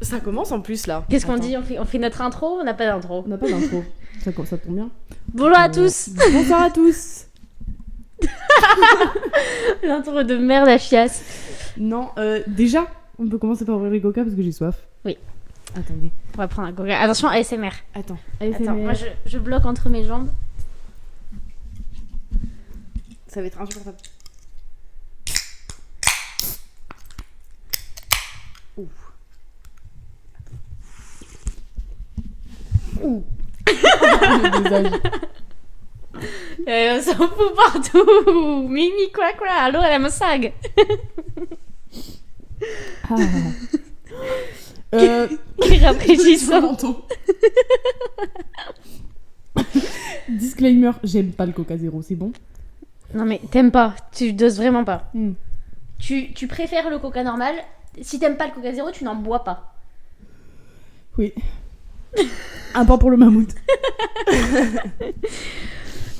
Ça commence en plus là. Qu'est-ce qu'on Attends. dit, on fait notre intro? On n'a pas d'intro. On n'a pas d'intro. Ça tombe bien. Bonjour à tous. Bonsoir à tous. L'intro de merde à chiasse. Non, déjà, on peut commencer par ouvrir les coca parce que j'ai soif. Oui. Attendez. On va prendre un coca. Attention, ASMR. Attends, Moi je bloque entre mes jambes. Ça va être insupportable. Ouh. Ouh. Le visage. On s'en fout partout. Mimi quoi. Allô, elle me sag. Ah. Qui rafraîchissant. Disclaimer, j'aime pas le Coca Zéro, c'est bon? Non mais t'aimes pas. Tu doses vraiment pas. Mm. Tu préfères le coca normal. Si t'aimes pas le coca zéro, tu n'en bois pas. Oui. Un point pour le mammouth.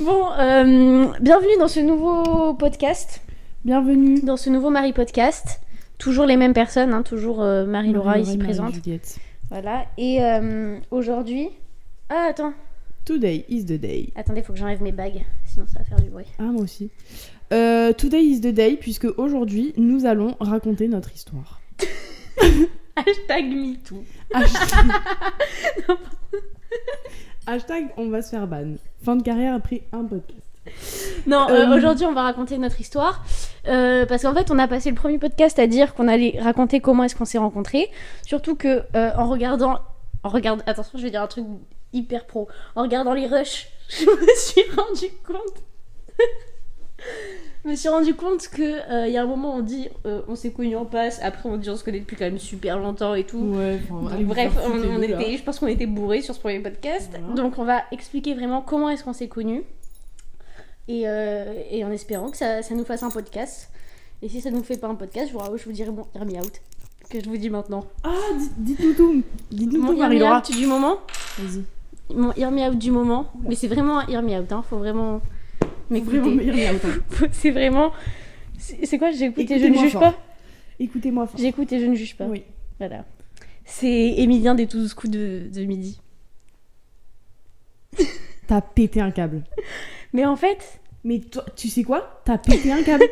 Bon, bienvenue dans ce nouveau podcast. Bienvenue. Dans ce nouveau Marie Podcast. Toujours les mêmes personnes, hein, toujours Marie-Laura ici présente. Juliette. Voilà. Et aujourd'hui... Ah, attends. Today is the day. Attendez, faut que j'enlève mes bagues. Sinon ça va faire du bruit. Ah, moi aussi. Today is the day, puisque aujourd'hui, nous allons raconter notre histoire. Hashtag MeToo. Hashtag on va se faire ban. Fin de carrière après un podcast. Non, aujourd'hui on va raconter notre histoire. Parce qu'en fait on a passé le premier podcast à dire qu'on allait raconter comment est-ce qu'on s'est rencontrés. Surtout que attention, je vais dire un truc hyper pro. En regardant les rushs, je me suis rendu compte que il y a un moment on dit on s'est connus en passe, après on dit on se connaît depuis quand même super longtemps et tout. Ouais, Donc, bref, je pense qu'on était bourrés sur ce premier podcast. Voilà. Donc on va expliquer vraiment comment est-ce qu'on s'est connus. Et en espérant que ça nous fasse un podcast. Et si ça nous fait pas un podcast, je vous dirai bon, hear me out. Que je vous dis maintenant. Ah, dites-nous tout. Dites-nous mon tout, hear me out du moment. Vas-y. Mon hear me out du moment. Oula. Mais c'est vraiment un hear me out, hein. Faut vraiment m'écouter. C'est vraiment... C'est quoi? J'écoute et je ne juge pas. Écoutez-moi fort. J'écoute et je ne juge pas. Oui. Voilà. C'est Émilien des 12 coups de midi. T'as pété un câble. Mais en fait... Mais toi, tu sais quoi? T'as pété un câble.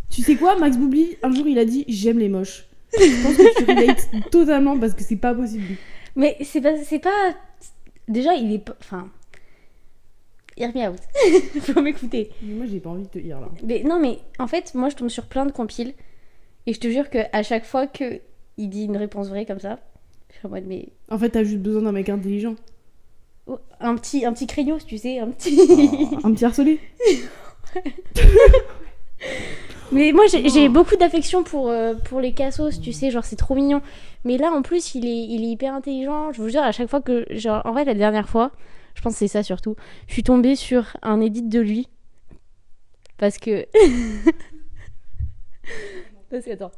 Tu sais quoi? Max Boublil, un jour, il a dit « J'aime les moches ». Je pense que tu relates totalement parce que c'est pas possible. Mais c'est pas... Déjà, il est pas... Enfin... Hear me out. Faut m'écouter. Mais moi, j'ai pas envie de te hear, là. Mais non, mais en fait, moi, je tombe sur plein de compiles. Et je te jure qu'à chaque fois qu'il dit une réponse vraie comme ça, je suis en mode, mais... En fait, t'as juste besoin d'un mec intelligent. Oh, un petit craignos, tu sais, un petit... Un petit harcelé. Mais moi, j'ai beaucoup d'affection pour les cassos, tu sais, genre, c'est trop mignon. Mais là, en plus, il est hyper intelligent. Je vous jure, à chaque fois que... Genre, en fait, la dernière fois, je pense que c'est ça surtout, je suis tombée sur un edit de lui. Parce que... Parce que, attends.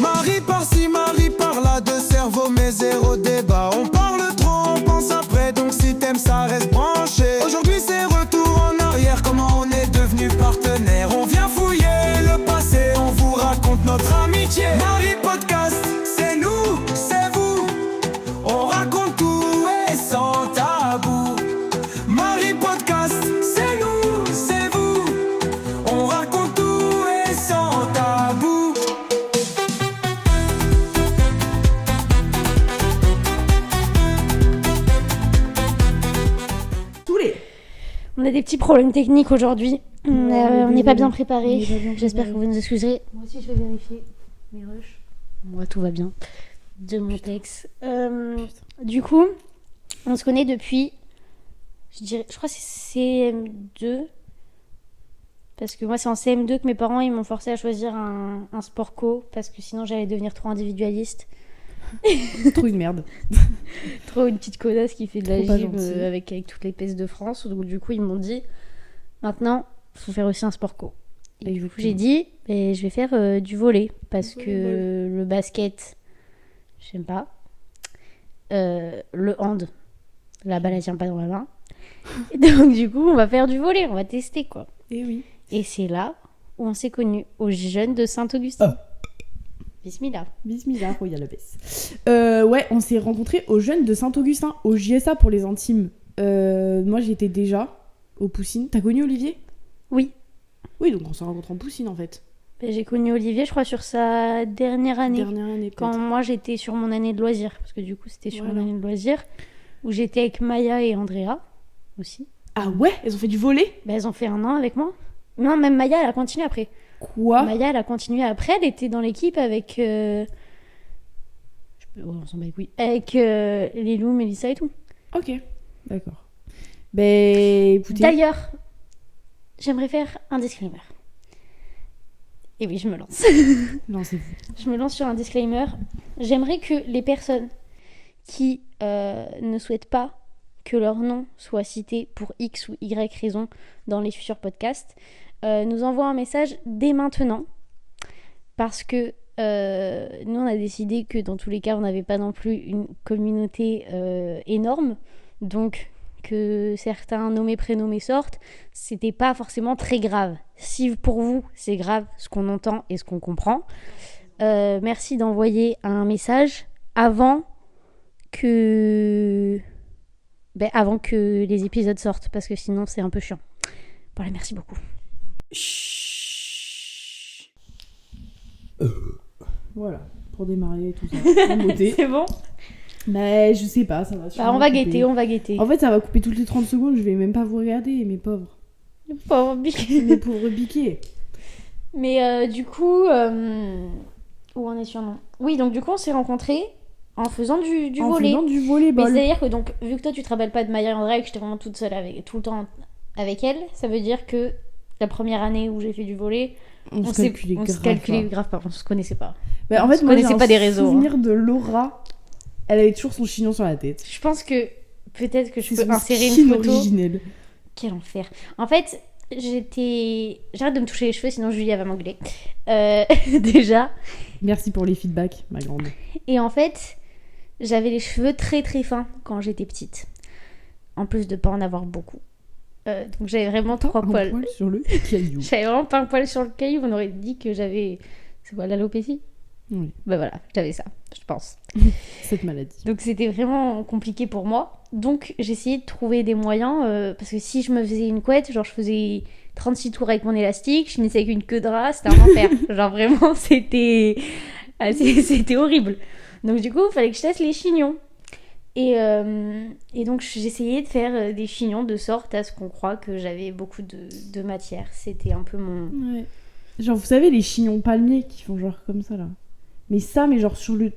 Marie par-ci, Marie par-là, deux cerveaux mais zéro débat. On parle trop, on pense après, donc si t'aimes ça reste branché. Aujourd'hui c'est retour en arrière, comment on est devenus partenaires. On vient fouiller le passé, on vous raconte notre amitié. Marie Podcast, c'est nous, c'est vous. On raconte tout et sans tabou. Marie Podcast, c'est nous, c'est vous. On raconte tout et sans tabou. On a des petits problèmes techniques aujourd'hui. On n'est pas bien préparés. J'espère que vous nous excuserez. Moi aussi, je vais vérifier mes rushs. Moi, tout va bien. De mon texte. Du coup, on se connaît depuis... Je crois que c'est CM2. Parce que moi, c'est en CM2 que mes parents ils m'ont forcé à choisir un sport co. Parce que sinon, j'allais devenir trop individualiste. Trop une merde. Trop une petite connasse qui fait de la Trop pas gym gentil. avec toutes les pestes de France. Donc du coup, ils m'ont dit, maintenant, il faut faire aussi un sport co. Et du coup, j'ai dit, je vais faire du volley. Parce que le basket, j'aime pas. Le hand, la balle, elle tient pas dans la main. Et donc du coup, on va faire du volley, on va tester, quoi. Et oui. Et c'est là où on s'est connus, aux Jeunes de Saint-Augustin. Bismillah. Bismillah, oh, y a la baisse. Ouais, on s'est rencontrés aux Jeunes de Saint-Augustin, au JSA pour les intimes. Moi, j'étais déjà au Poussine. T'as connu Olivier ? Oui. Oui, donc on s'est rencontrés en Poussine, en fait. J'ai connu Olivier, je crois, sur sa dernière année. Dernière année, peut-être. Quand moi, j'étais sur mon année de loisirs. Parce que du coup, c'était sur mon année de loisirs. Où j'étais avec Maya et Andrea aussi. Ah ouais ? Elles ont fait du volley ? Elles ont fait 1 an avec moi. Non, même Maya, elle a continué après. Quoi ? Maya, elle a continué après. Elle était dans l'équipe avec... on s'en bat les couilles. Avec Lilou, Mélissa et tout. Ok, d'accord. Ben, écoutez... D'ailleurs, j'aimerais faire un disclaimer. Et oui, je me lance. Lancez-vous. Je me lance sur un disclaimer. J'aimerais que les personnes qui ne souhaitent pas que leur nom soit cité pour X ou Y raison dans les futurs podcasts nous envoient un message dès maintenant. Parce que nous, on a décidé que dans tous les cas, on n'avait pas non plus une communauté énorme. Donc, que certains nommés prénommés sortent, c'était pas forcément très grave. Si pour vous c'est grave ce qu'on entend et ce qu'on comprend, merci d'envoyer un message avant que les épisodes sortent, parce que sinon c'est un peu chiant. Voilà, merci beaucoup. Voilà, pour démarrer tout ça. En beauté. C'est bon. Mais je sais pas, ça va. On va guetter. En fait, ça va couper toutes les 30 secondes, je vais même pas vous regarder, mes pauvres. Les pauvres biquets. Mes pauvres biquets. Mais du coup, où on est sur non. Oui, donc du coup, on s'est rencontrés en faisant du volley. En faisant du volleyball. Mais c'est-à-dire que, donc, vu que toi, tu te rappelles pas de Maya et Andrea et que j'étais vraiment toute seule tout le temps avec elle, ça veut dire que la première année où j'ai fait du volley, on se calculait grave pas, on se connaissait pas. Bah, en fait, moi, j'ai pas des réseaux. Souvenir de Laura. Elle avait toujours son chignon sur la tête. Je pense que peut-être que je peux insérer une photo. Originel. Quel enfer. En fait, j'arrête de me toucher les cheveux, sinon Julie va m'engueuler. Déjà. Merci pour les feedbacks, ma grande. Et en fait, j'avais les cheveux très très fins quand j'étais petite. En plus de pas en avoir beaucoup. Donc j'avais vraiment 3 poils. Un poil sur le caillou. J'avais vraiment pas un poil sur le caillou. On aurait dit que j'avais... C'est quoi, l'alopécie ? Oui. Bah voilà, j'avais ça, je pense. Cette maladie. Donc c'était vraiment compliqué pour moi. Donc j'ai essayé de trouver des moyens, parce que si je me faisais une couette, genre je faisais 36 tours avec mon élastique, je finissais avec une queue de rat, c'était un enfer. Genre vraiment, c'était horrible. Donc du coup, il fallait que je teste les chignons. Et donc j'essayais de faire des chignons de sorte à ce qu'on croie que j'avais beaucoup de matière. C'était un peu mon... Ouais. Genre, vous savez, les chignons palmiers qui font genre comme ça, là. Mais genre sur le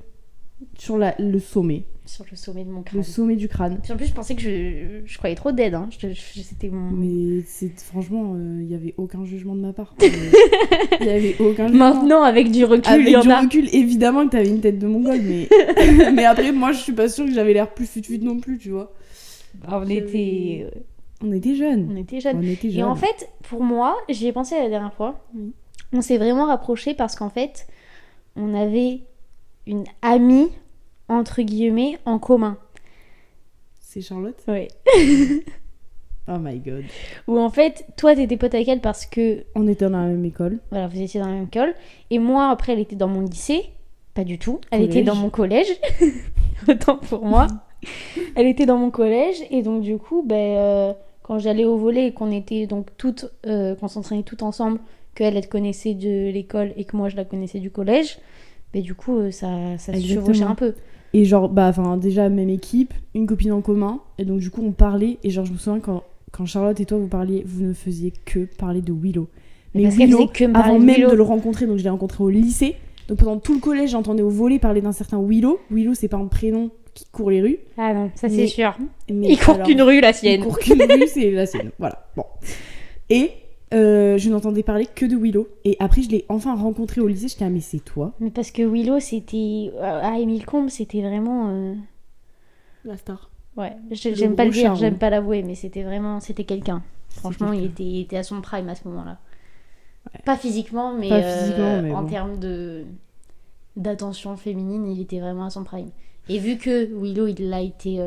sommet. Sur le sommet de mon crâne. Le sommet du crâne. Puis en plus, je pensais que je croyais trop dead. Hein. C'était mon... Mais franchement, il n'y avait aucun jugement de ma part. Il n'y avait aucun jugement. Maintenant, avec du recul, avec il y en a. Avec du recul, évidemment que t'avais une tête de mongole, mais... mais après, moi, je suis pas sûre que j'avais l'air plus fut non plus, tu vois. On était jeunes. Et en fait, pour moi, j'y ai pensé la dernière fois. Oui. On s'est vraiment rapprochés parce qu'en fait, on avait une amie, entre guillemets, en commun. C'est Charlotte ? Oui. Oh my god. Où en fait, toi, t'étais pote avec elle parce que... On était dans la même école. Voilà, vous étiez dans la même école. Et moi, après, elle était dans mon lycée. Pas du tout. Elle était dans mon collège. Autant pour moi. Elle était dans mon collège. Et donc, du coup, quand j'allais au volley et qu'on était donc toutes... qu'on s'entraînait toutes ensemble, qu'elle te connaissait de l'école et que moi, je la connaissais du collège, du coup, ça se chevauchait un peu. Et genre, déjà, même équipe, une copine en commun. Et donc, du coup, on parlait. Et genre, je me souviens quand Charlotte et toi, vous parliez, vous ne faisiez que parler de Willow. Mais parce Willow, que avant même de le rencontrer, donc je l'ai rencontré au lycée. Donc, pendant tout le collège, j'entendais au volley parler d'un certain Willow. Willow, c'est pas un prénom qui court les rues. Ah non, ça c'est sûr. Mais il court qu'une rue, la sienne. Il court qu'une rue, c'est la sienne. Voilà. Bon. Et... je n'entendais parler que de Willow. Et après, je l'ai enfin rencontré au lycée. J'étais mais c'est toi. Mais parce que Willow, c'était... à Émile Combes, c'était vraiment... La star. Ouais, j'aime pas le dire, j'aime pas l'avouer, mais c'était quelqu'un. Franchement, il était à son prime à ce moment-là. Ouais. Pas physiquement, mais en termes d'attention féminine, il était vraiment à son prime. Et vu que Willow, il a été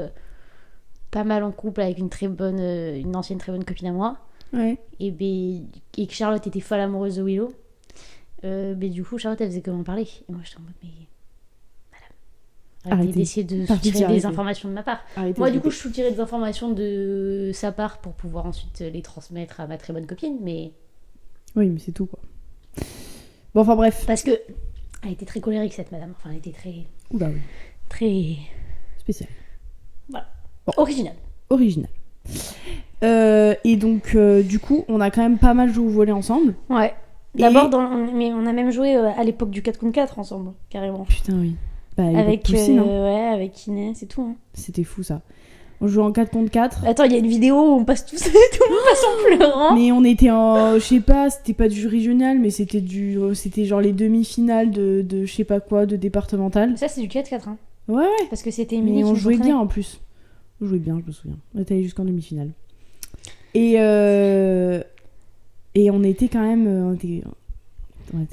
pas mal en couple avec une ancienne très bonne copine à moi, Ouais. Et que Charlotte était folle amoureuse de Willow. Du coup, Charlotte, elle faisait comment parler. Et moi, j'étais en mode, mais madame, arrêtez d'essayer de soutirer des informations de ma part. Moi, du coup, je soutirais des informations de sa part pour pouvoir ensuite les transmettre à ma très bonne copine, mais... Oui, mais c'est tout, quoi. Bon, enfin, bref. Parce que elle était très colérique, cette madame. Enfin, elle était très... Oula, oui. Très... Spécial. Voilà. Bon. Original. Et donc, du coup, on a quand même pas mal joué au volley ensemble. Ouais. D'abord, mais on a même joué à l'époque du 4 contre 4 ensemble, carrément. Putain, oui. Bah, avec Poussine, hein. Ouais, avec Inès et tout. Hein. C'était fou, ça. On jouait en 4 contre 4. Attends, il y a une vidéo où on passe tous, tout le monde passe en pleurant. Mais on était en... Je sais pas, c'était pas du régional, mais c'était genre les demi-finales de je sais pas quoi, de départemental. Ça, c'est du 4-4, hein. Ouais. Parce que c'était Mais on jouait bien, en plus. On jouait bien, je me souviens. On était allé jusqu'en demi-finale. Et on était quand même... On était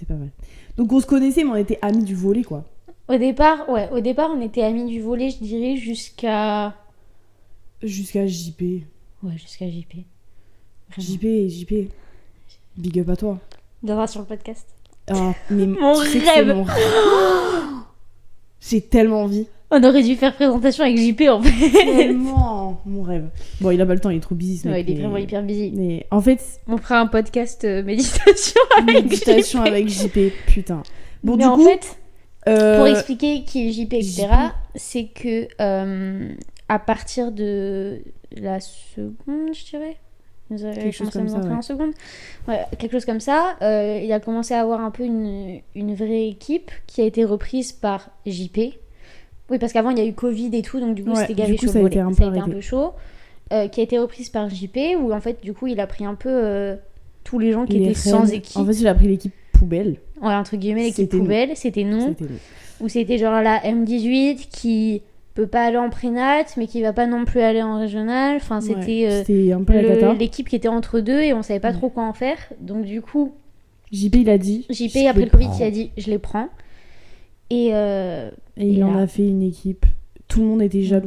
pas mal. Donc on se connaissait, mais on était amis du volley, quoi. Au départ, on était amis du volley, je dirais, jusqu'à JP. Ouais, jusqu'à JP. Vraiment. JP. Big up à toi. Viendra sur le podcast. Ah, mais Mon tu sais que rêve. c'est mon rêve. J'ai tellement envie. On aurait dû faire présentation avec JP, en fait. Tellement mon rêve. Bon, il a pas le temps, il est trop busy, ce mec. Ouais, il est vraiment hyper busy. Mais en fait... On fera un podcast méditation avec JP, putain. Bon, mais du en coup... fait, pour expliquer qui est JP, etc., c'est que à partir de la seconde, je dirais, quelque chose comme ça, en seconde. Ouais, quelque chose comme ça. Il a commencé à avoir un peu une vraie équipe qui a été reprise par JP. Oui, parce qu'avant il y a eu Covid et tout, donc du coup c'était gavé chaud. Ça a été un peu chaud. Qui a été reprise par JP, où en fait du coup il a pris un peu tous les gens qui étaient sans équipe. En fait, il a pris l'équipe poubelle. Ouais, entre guillemets, l'équipe poubelle, c'était nous. Ou c'était genre la M18 qui peut pas aller en prénat, mais qui va pas non plus aller en régional. Enfin, c'était un peu la cata. L'équipe qui était entre deux et on savait pas trop quoi en faire. Donc du coup, JP il a dit. JP après le Covid, il a dit je les prends. Et il en a fait une équipe. Tout le monde était jaloux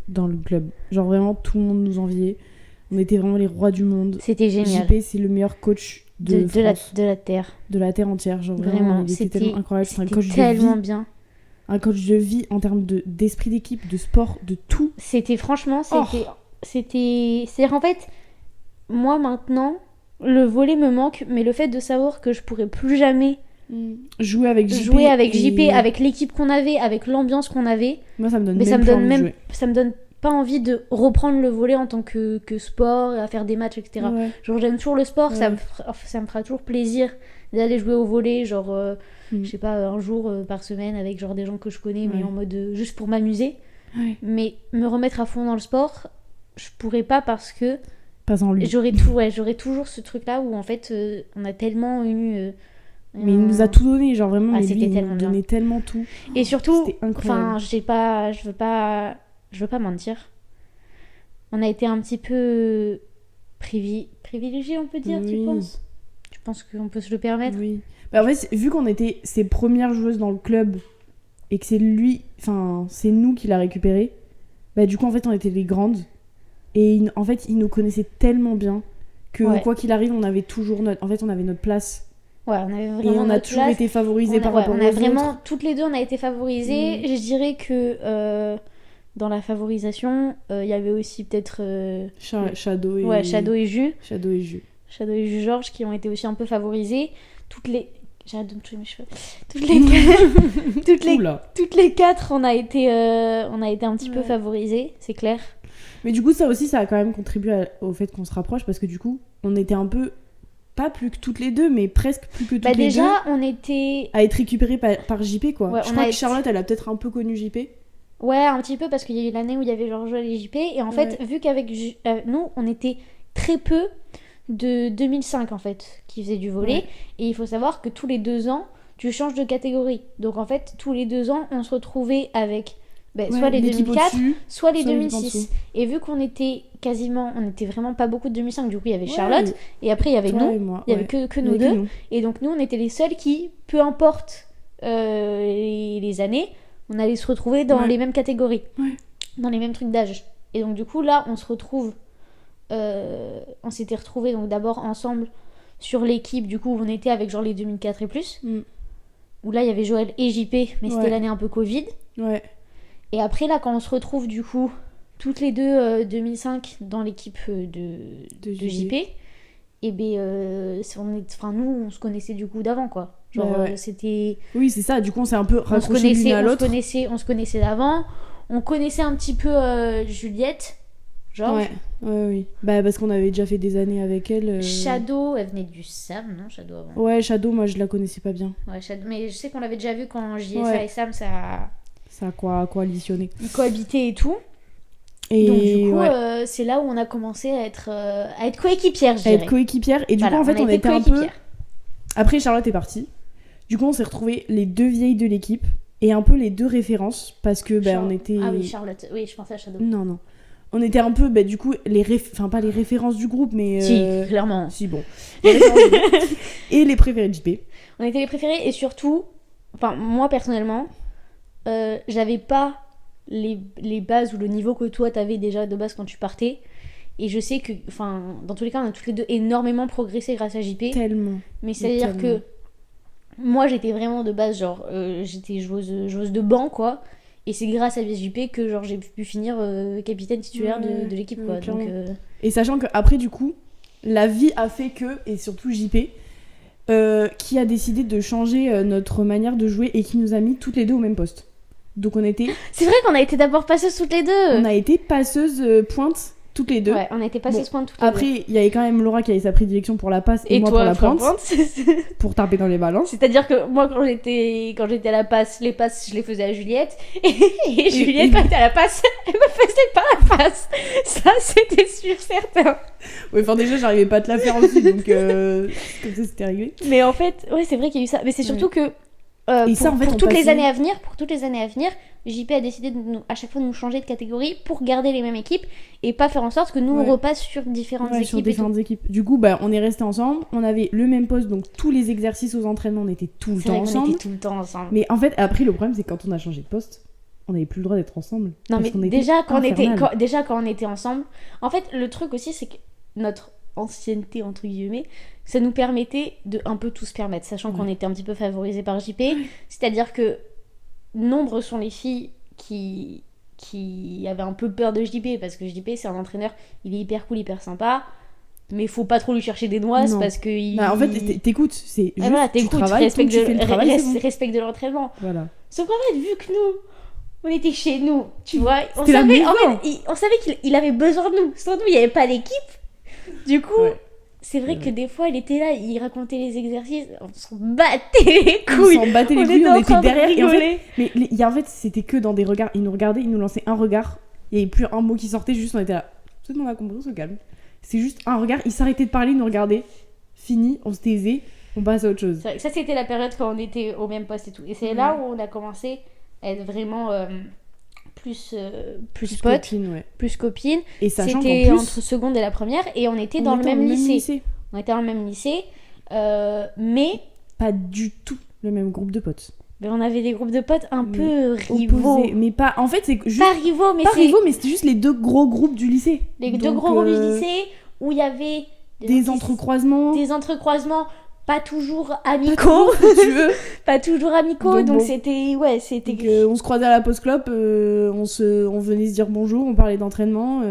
dans le club. Genre vraiment, tout le monde nous enviait. On était vraiment les rois du monde. C'était génial. JP, c'est le meilleur coach de la terre. De la terre entière. Genre vraiment, il était tellement incroyable. C'est un coach tellement de vie. bien. Un coach de vie en termes d'esprit d'équipe, de sport, de tout. C'était franchement, c'est-à-dire en fait, moi maintenant, le volley me manque, mais le fait de savoir que je pourrais plus jamais jouer avec JP, avec l'équipe qu'on avait, avec l'ambiance qu'on avait. Moi, ça me donne ça me donne pas envie de reprendre le volley en tant que sport, à faire des matchs, etc. Ouais. Genre j'aime toujours le sport, ça me fera toujours plaisir d'aller jouer au volley, genre je sais pas, un jour par semaine avec genre des gens que je connais, mais en mode juste pour m'amuser. Ouais. Mais me remettre à fond dans le sport, je pourrais pas parce que pas en lui. J'aurais toujours ce truc là où en fait on a tellement eu mais il nous a tout donné, genre vraiment, c'était il tellement nous donnait tellement tout. Et surtout, enfin, je veux pas mentir. On a été un petit peu privilégiés, on peut dire, tu penses ? Tu penses qu'on peut se le permettre ? Oui. Bah en fait, vu qu'on était ses premières joueuses dans le club et que c'est nous qui l'a récupéré, bah du coup en fait on était les grandes et en fait il nous connaissait tellement bien que quoi qu'il arrive on avait toujours notre place. Ouais, on avait vraiment et on a toujours été favorisées par rapport aux autres. Vraiment, toutes les deux, on a été favorisées. Je dirais que dans la favorisation, il y avait aussi peut-être Shadow et Jus. Shadow et Jus Georges qui ont été aussi un peu favorisés. J'arrête de me toucher mes cheveux. Toutes les quatre, on a été un petit peu favorisées, c'est clair. Mais du coup, ça aussi, ça a quand même contribué au fait qu'on se rapproche parce que du coup, on était un peu... Pas plus que toutes les deux, mais presque plus que toutes les deux. Déjà, on était... À être récupérée par JP, quoi. Ouais, je crois que Charlotte, elle a peut-être un peu connu JP. Ouais, un petit peu, parce qu'il y a eu l'année où il y avait genre Joël et JP. Et en fait, vu qu'avec nous, on était très peu de 2005, en fait, qui faisaient du volley. Ouais. Et il faut savoir que tous les 2 ans, tu changes de catégorie. Donc, en fait, tous les 2 ans, on se retrouvait avec... soit les 2004, soit les 2006. Et vu qu'on était on était vraiment pas beaucoup de 2005, du coup il y avait Charlotte, et après il y avait nous, il y avait que nous deux. Et donc nous on était les seuls qui, peu importe les années, on allait se retrouver dans les mêmes catégories, dans les mêmes trucs d'âge. Et donc du coup là on se retrouve on s'était retrouvés donc d'abord ensemble sur l'équipe, du coup, où on était avec genre les 2004 et plus. Où là, il y avait Joël et JP, mais c'était l'année un peu Covid. Ouais. Et après, là, quand on se retrouve, du coup, toutes les deux 2005 dans l'équipe de JP, et nous, on se connaissait du coup d'avant, quoi. Genre, c'était... Oui, c'est ça, du coup, on s'est un peu raccrochés l'une à l'autre. On se connaissait d'avant. On connaissait un petit peu Juliette, genre. Oui. Bah, parce qu'on avait déjà fait des années avec elle. Shadow, elle venait du Sam, non Shadow avant. Ouais, Shadow, moi, je la connaissais pas bien. Ouais, Shadow, mais je sais qu'on l'avait déjà vu quand JSA et Sam, ça a coalitionné. Ils cohabitaient et tout. Et donc, du coup, c'est là où on a commencé à être coéquipières, je dirais. À être coéquipières. Et du coup, en fait, on était un peu... Après, Charlotte est partie. Du coup, on s'est retrouvés les deux vieilles de l'équipe et un peu les deux références parce que on était... Ah oui, Charlotte. Oui, je pensais à Shadow. Non. On était un peu, du coup, pas les références du groupe, mais... Si, clairement. Si, bon. Les références du groupe. Et les préférés de JP. On était les préférés et surtout, moi, personnellement, j'avais pas les bases ou le niveau que toi, t'avais déjà de base quand tu partais. Et je sais que, dans tous les cas, on a toutes les deux énormément progressé grâce à JP. Tellement. Mais c'est-à-dire que moi, j'étais vraiment de base, genre, j'étais joueuse de banc, quoi. Et c'est grâce à JP que, genre, j'ai pu finir capitaine titulaire de l'équipe, quoi. Donc, Et sachant qu'après, du coup, la vie a fait que, et surtout JP, qui a décidé de changer notre manière de jouer et qui nous a mis toutes les deux au même poste. Donc on était... C'est vrai qu'on a été d'abord passeuses toutes les deux. On a été passeuses pointe toutes les deux. Ouais, on a été passeuses pointe toutes les deux. Après, il y avait quand même Laura qui avait sa prédilection pour la passe et moi toi, pour la pointe. Pour taper dans les balances. C'est-à-dire que moi, quand j'étais à la passe, les passes, je les faisais à Juliette. Et Juliette, quand elle était à la passe, elle me faisait pas la passe. Ça, c'était sûr, certain. Ouais, déjà, j'arrivais pas à te la faire aussi, donc comme ça, c'était réglé. Mais en fait, ouais, c'est vrai qu'il y a eu ça. Mais c'est surtout que pour toutes les années à venir, JP a décidé à chaque fois de nous changer de catégorie pour garder les mêmes équipes et pas faire en sorte que nous on repasse sur différentes équipes. Du coup, on est restés ensemble, on avait le même poste, donc tous les exercices aux entraînements, on était tout le temps ensemble. On était tout le temps ensemble. Mais en fait, après, le problème, c'est que quand on a changé de poste, on n'avait plus le droit d'être ensemble. Non, mais déjà quand on était ensemble, en fait, le truc aussi, c'est que notre ancienneté entre guillemets, ça nous permettait de un peu tout se permettre, sachant qu'on était un petit peu favorisés par JP, c'est-à-dire que nombre sont les filles qui avaient un peu peur de JP, parce que JP c'est un entraîneur, il est hyper cool, hyper sympa, mais faut pas trop lui chercher des noises parce que en fait t'écoutes, c'est juste tu travailles, tu fais le travail, respect de l'entraînement. Voilà. Sauf qu'en fait, vu que nous on était chez nous, tu vois, on savait qu'il avait besoin de nous, sans nous il n'y avait pas d'équipe. Du coup, c'est vrai que des fois, il était là, il racontait les exercices, on s'en battait les couilles. On était derrière. Et en fait, c'était que dans des regards. Il nous regardait, il nous lançait un regard. Il n'y avait plus un mot qui sortait, juste on était là. Peut-être on a compris, on se calme. C'est juste un regard, il s'arrêtait de parler, il nous regardait. Fini, on se taisait, on passe à autre chose. C'est vrai que ça, c'était la période quand on était au même poste et tout. Et c'est là où on a commencé à être vraiment... plus potes, plus copines. Et sachant c'était qu'en plus, entre seconde et la première, et on était dans le même lycée. On était dans le même lycée, mais pas du tout le même groupe de potes. Mais on avait des groupes de potes un peu rivaux. Opposés, mais pas. En fait, c'est juste. Pas rivaux, mais c'était juste les deux gros groupes du lycée. Deux gros groupes du lycée où il y avait des entrecroisements. Pas toujours amicaux, pas toujours amicaux, donc c'était on se croisait à la pause clope, on venait se dire bonjour, on parlait d'entraînement,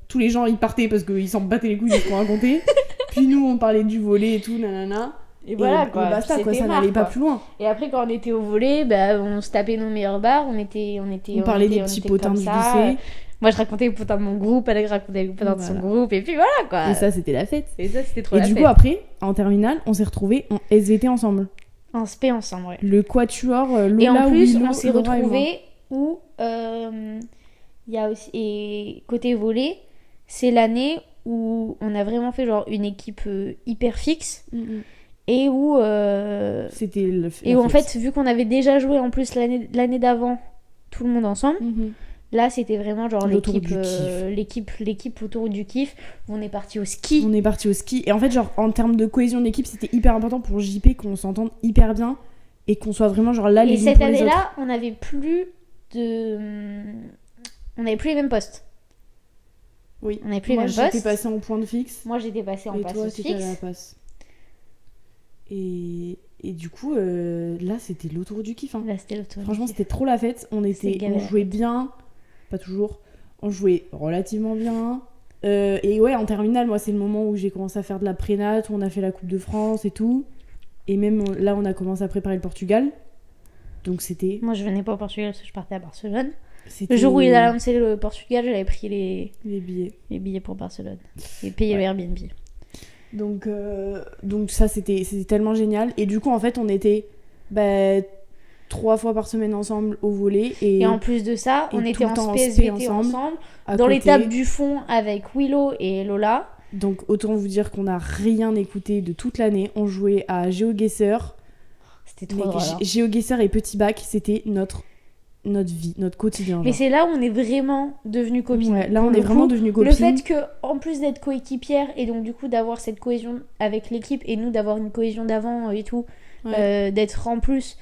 tous les gens ils partaient parce qu'ils s'en battaient les couilles de ce qu'on racontait, puis nous on parlait du volley et tout, nanana, et voilà quoi, basta, quoi, ça n'allait pas plus loin. Et après quand on était au volley, on se tapait nos meilleures barres, on parlait des petits potins du lycée. Moi, je racontais les potins de mon groupe, elle racontait les potins de son groupe, et puis voilà quoi. Et ça, c'était la fête. Et ça, c'était trop la fête. Et du coup, après, en terminale, on s'est retrouvés en SVT ensemble. En SP ensemble, ouais. Le quatuor, Lola, et en plus, Willow, on s'est retrouvés où il y a aussi. Et côté volley, c'est l'année où on a vraiment fait genre une équipe hyper fixe. Et où. C'était et où en fait, vu qu'on avait déjà joué en plus l'année d'avant, tout le monde ensemble. Là, c'était vraiment genre l'équipe autour du kiff. On est parti au ski. Et en fait, genre, en termes de cohésion d'équipe, c'était hyper important pour JP qu'on s'entende hyper bien et qu'on soit vraiment genre là les unes pour les autres. Et cette année-là, on n'avait plus les mêmes postes. Oui. On n'avait plus Moi, les mêmes postes. j'étais passée en point de fixe. Moi, j'étais passée en Et passe toi, t'étais à la fixe. passe. Et du coup, là, c'était l'autoroute du kiff. Hein. Là, c'était l'autoroute. Franchement, c'était trop la fête. On jouait bien. Pas toujours. On jouait relativement bien. Et ouais, en terminale, moi, c'est le moment où j'ai commencé à faire de la prénat, où on a fait la Coupe de France et tout. Et même là, on a commencé à préparer le Portugal. Donc c'était... Moi, je venais pas au Portugal parce que je partais à Barcelone. C'était Le jour où il a annoncé le Portugal, j'avais pris les billets. les billets pour Barcelone. Et payé le Airbnb. Donc ça, c'était tellement génial. Et du coup, en fait, on était 3 fois par semaine ensemble au volley. Et en plus de ça, on était en temps SPSVT ensemble dans les tables du fond avec Willow et Lola. Donc autant vous dire qu'on n'a rien écouté de toute l'année. On jouait à GeoGuessr. C'était trop drôle. GeoGuessr et Petit Bac, c'était notre vie, notre quotidien. Mais c'est là où on est vraiment devenus copines. Ouais, là on est vraiment devenus copines. Le fait que, en plus d'être coéquipières et donc du coup d'avoir cette cohésion avec l'équipe et nous d'avoir une cohésion d'avant et tout, d'être en plus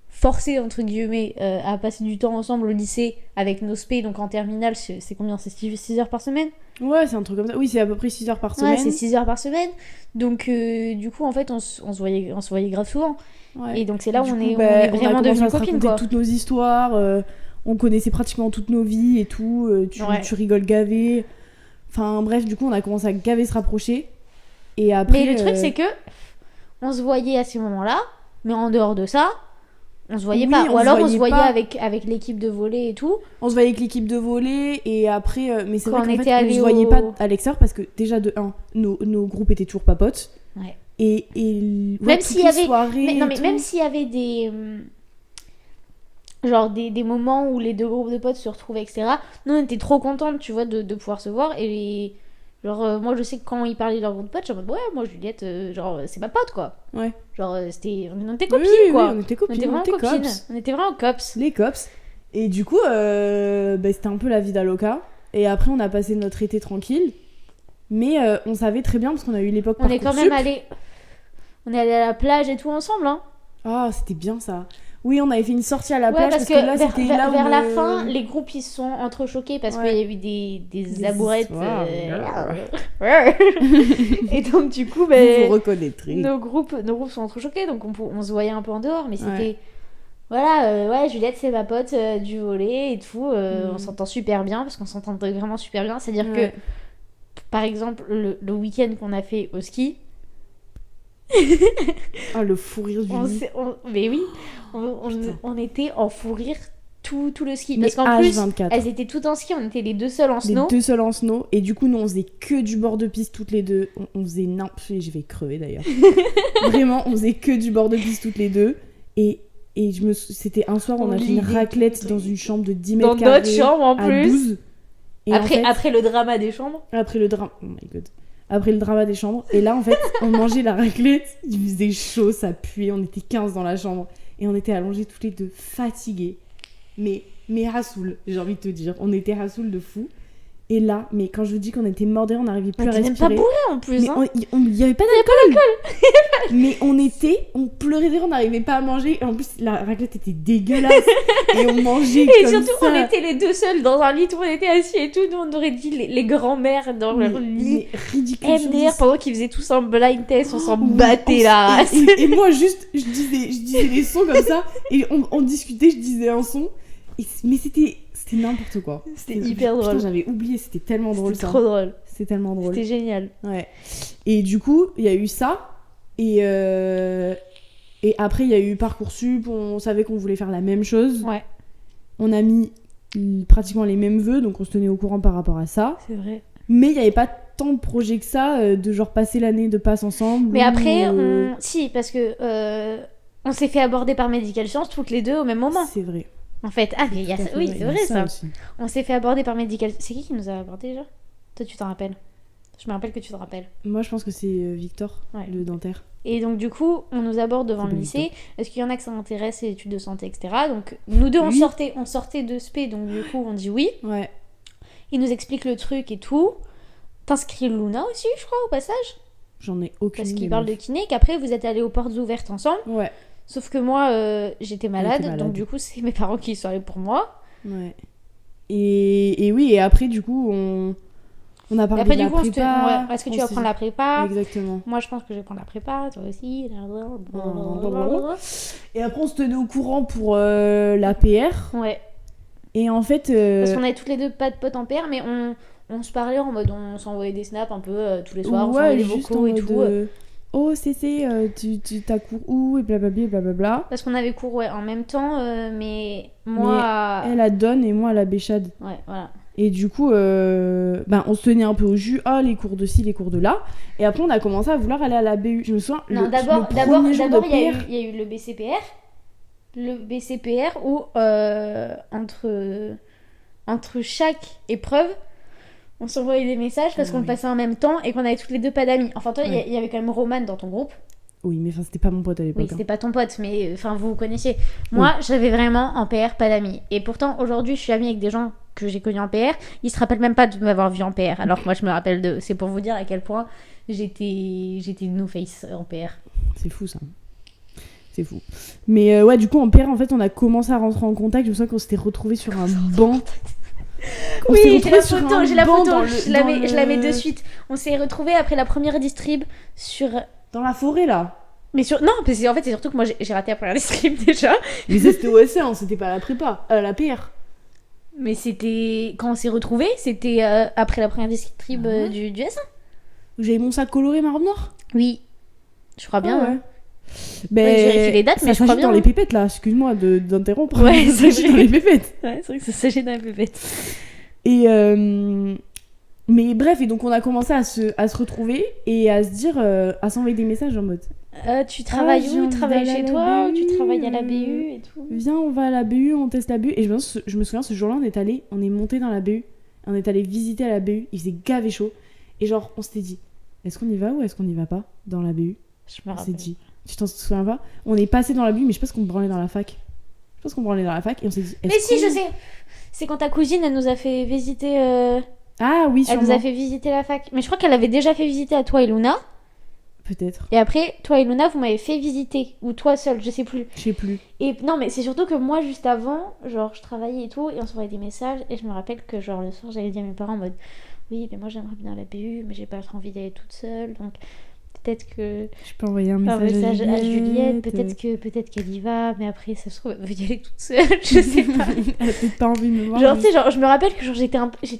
forcés entre guillemets à passer du temps ensemble au lycée avec nos spé, donc en terminale, c'est combien? C'est 6 heures par semaine? Ouais, c'est un truc comme ça. Oui, c'est à peu près 6 heures par semaine. Ouais, c'est 6 heures par semaine. Donc du coup, en fait, on se voyait grave souvent. Ouais. Et donc c'est là où on est vraiment devenus copines, quoi. Toutes nos histoires, on connaissait pratiquement toutes nos vies et tout. Tu rigoles gavé. Enfin bref, du coup, on a commencé à gavé se rapprocher. Et après, mais le truc, c'est que on se voyait à ces moments-là, mais en dehors de ça, on se voyait pas. Ou alors on se voyait avec l'équipe de volley et tout. On se voyait avec l'équipe de volley et après, mais c'est vrai qu'en fait, on se au... voyait pas à l'extérieur parce que déjà de 1, nos groupes étaient toujours pas potes. Ouais. Et même s'il y avait même s'il y avait des genre des moments où les deux groupes de potes se retrouvaient, etc., nous on était trop contentes, tu vois, de pouvoir se voir. Et genre moi je sais que quand ils parlaient de leur groupe de potes, je me disais ouais, moi Juliette, genre c'est ma pote, quoi. Ouais, genre on était copines, quoi. Oui, on était copines, on était vraiment copines, on était vraiment cops, les cops. Et du coup c'était un peu la vie d'Aloca. Et après on a passé notre été tranquille, mais on savait très bien parce qu'on a eu l'époque on est quand même on est allé à la plage et tout ensemble, hein. Ah, c'était bien ça. Oui, on avait fait une sortie à la plage parce que là, c'était là où... Vers la fin, les groupes, ils se sont entrechoqués parce qu'il y a eu des abourettes. Et donc, du coup, vous reconnaîtrez. Nos groupes sont entrechoqués, donc on se voyait un peu en dehors, mais c'était... Voilà, Juliette, c'est ma pote du volley et tout. On s'entend super bien, parce qu'on s'entend vraiment super bien. C'est-à-dire que, par exemple, le week-end qu'on a fait au ski... Ah, le fou rire du lit. Mais oui, on était en fou rire tout le ski. Parce qu'en plus, elles étaient toutes en ski, on était les deux seules en snow. Les deux seules en snow. Et du coup, nous, on faisait que du bord de piste toutes les deux. On faisait je vais crever d'ailleurs. Vraiment, on faisait que du bord de piste toutes les deux. Et c'était un soir, on a fait une raclette dans une chambre de 10 mètres carrés. Dans notre chambre en plus. 12. Et après le drama des chambres. Après le drama des chambres. Et là, en fait, on mangeait la raclette. Il faisait chaud, ça puait. On était 15 dans la chambre. Et on était allongés toutes les deux, fatigués. Mais rassoul, j'ai envie de te dire. On était rassoul de fou. Et là, mais quand je vous dis qu'on était morts de rire, on n'arrivait plus à respirer. On n'était même pas bourré en plus. Mais hein. il n'y avait pas d'alcool. Mais on pleurait de rire, on n'arrivait pas à manger. Et en plus, la raclette était dégueulasse. Et on mangeait et comme surtout, ça. on était les deux seuls dans un lit où on était assis et tout. Nous, on aurait dit les grands-mères dans leur lit. Ridicule. MDR, pendant qu'ils faisaient tous un blind test, on s'en battait la race. Et moi, juste, je disais les sons comme ça. Et on discutait, je disais un son. Mais c'était n'importe quoi. C'était hyper drôle. Putain, j'avais oublié, c'était tellement drôle ça. C'était trop drôle. C'était tellement drôle. C'était génial. Ouais. Et du coup, il y a eu ça. Et après, il y a eu Parcoursup. On savait qu'on voulait faire la même chose. Ouais. On a mis pratiquement les mêmes vœux, donc on se tenait au courant par rapport à ça. C'est vrai. Mais il n'y avait pas tant de projets que ça, de genre passer l'année de passe ensemble. Mais après, si, parce que on s'est fait aborder par Medical Science toutes les deux au même moment. C'est vrai. En fait, mais il y a ça. Oui, c'est vrai ça. Aussi. On s'est fait aborder par Medical. C'est qui nous a abordé déjà? Toi, tu t'en rappelles? Je me rappelle que tu te rappelles. Moi, je pense que c'est Victor, le dentaire. Et donc, du coup, on nous aborde devant le lycée. Est-ce qu'il y en a que ça intéresse, les études de santé, etc. Donc, nous deux, on sortait de spé, donc du coup, on dit oui. Ouais. Il nous explique le truc et tout. T'inscris Luna aussi, je crois, au passage? J'en ai aucune idée. Parce qu'il parle de kiné, qu'après, vous êtes allés aux portes ouvertes ensemble. Ouais. Sauf que moi, j'étais malade, donc du coup, c'est mes parents qui sont allés pour moi. Ouais. Et oui, et après, du coup, on On a Et parlé après, de du la coup, prépa. est-ce que tu on vas s'est- prendre la prépa? Exactement. Moi, je pense que je vais prendre la prépa, toi aussi. Et après, on se tenait au courant pour la PR. Ouais. Et en fait. Parce qu'on avait toutes les deux pas de potes en paire, mais on se parlait en mode on s'envoyait des snaps un peu tous les soirs, on s'envoyait des juste vocaux en et mode, tout. Oh, tu t'as cours où et blablabla, blablabla. Parce qu'on avait cours en même temps, mais moi. Elle a Donne et moi à la Béchade. Ouais, voilà. Et du coup, on se tenait un peu au jus. Ah, les cours de ci, les cours de là. Et après, on a commencé à vouloir aller à la BU. Je me souviens. Non, d'abord, il y a eu le BCPR. Le BCPR où entre chaque épreuve, on s'envoyait des messages parce qu'on le passait en même temps et qu'on avait toutes les deux pas d'amis. Enfin, toi, il y avait quand même Roman dans ton groupe. Oui, mais c'était pas mon pote à l'époque. Oui, c'était pas ton pote, mais enfin, vous connaissiez. Moi, j'avais vraiment en PR pas d'amis. Et pourtant, aujourd'hui, je suis amie avec des gens que j'ai connus en PR. Ils se rappellent même pas de m'avoir vu en PR. Alors que moi, je me rappelle de. C'est pour vous dire à quel point j'étais no face en PR. C'est fou, ça. C'est fou. Mais ouais, du coup, en PR, en fait, on a commencé à rentrer en contact. Je me souviens qu'on s'était retrouvés sur un banc. Oui, j'ai la photo, je la mets de suite. On s'est retrouvés après la première distrib sur... Dans la forêt, là. Mais non, parce qu'en fait, c'est surtout que moi, j'ai raté la première distrib déjà. Mais ça, c'était au S1, c'était pas à la prépa, à la PR. Mais c'était... Quand on s'est retrouvés, c'était après la première distrib du S1. J'avais mon sac coloré marron noir. Oui. Je crois bien, ouais. Ben, je vérifie les dates, mais je crois bien. dans les pépettes, là. Excuse-moi d'interrompre. Ouais, ça s'agit dans les pépettes. Ouais, c'est vrai que ça s'agit dans les pépettes. Et... Mais bref, et donc on a commencé à se retrouver et à se dire, à s'envoyer des messages en mode tu travailles où? Tu travailles chez toi ou tu travailles à la BU et tout? Viens, on va à la BU, on teste la BU. Et je me souviens, ce jour-là, on est monté dans la BU, on est allé visiter à la BU, il faisait gavé chaud. Et genre, on s'était dit, est-ce qu'on y va ou est-ce qu'on y va pas dans la BU? Je me rappelle. On s'est dit, tu t'en souviens pas? On est passé dans la BU, mais je sais pas ce qu'on branlait dans la fac. Et on s'est dit, mais si, je sais! C'est quand ta cousine, elle nous a fait visiter. Ah oui, sûrement. Elle nous a fait visiter la fac. Mais je crois qu'elle avait déjà fait visiter à toi et Luna. Peut-être. Et après, toi et Luna, vous m'avez fait visiter. Ou toi seule, je sais plus. Je sais plus. Et non, mais c'est surtout que moi, juste avant, genre, je travaillais et tout, et on s'envoyait des messages. Et je me rappelle que, genre, le soir, j'avais dit à mes parents en mode oui, mais moi, j'aimerais bien la BU, mais j'ai pas trop envie d'aller toute seule. Donc, peut-être que. Je peux envoyer un message à Juliette. Peut-être qu'elle y va, mais après, ça se trouve, elle veut y aller toute seule. Je sais pas. Elle a peut-être pas envie de me voir. Genre, tu sais, genre, je me rappelle que genre, j'étais un peu shy.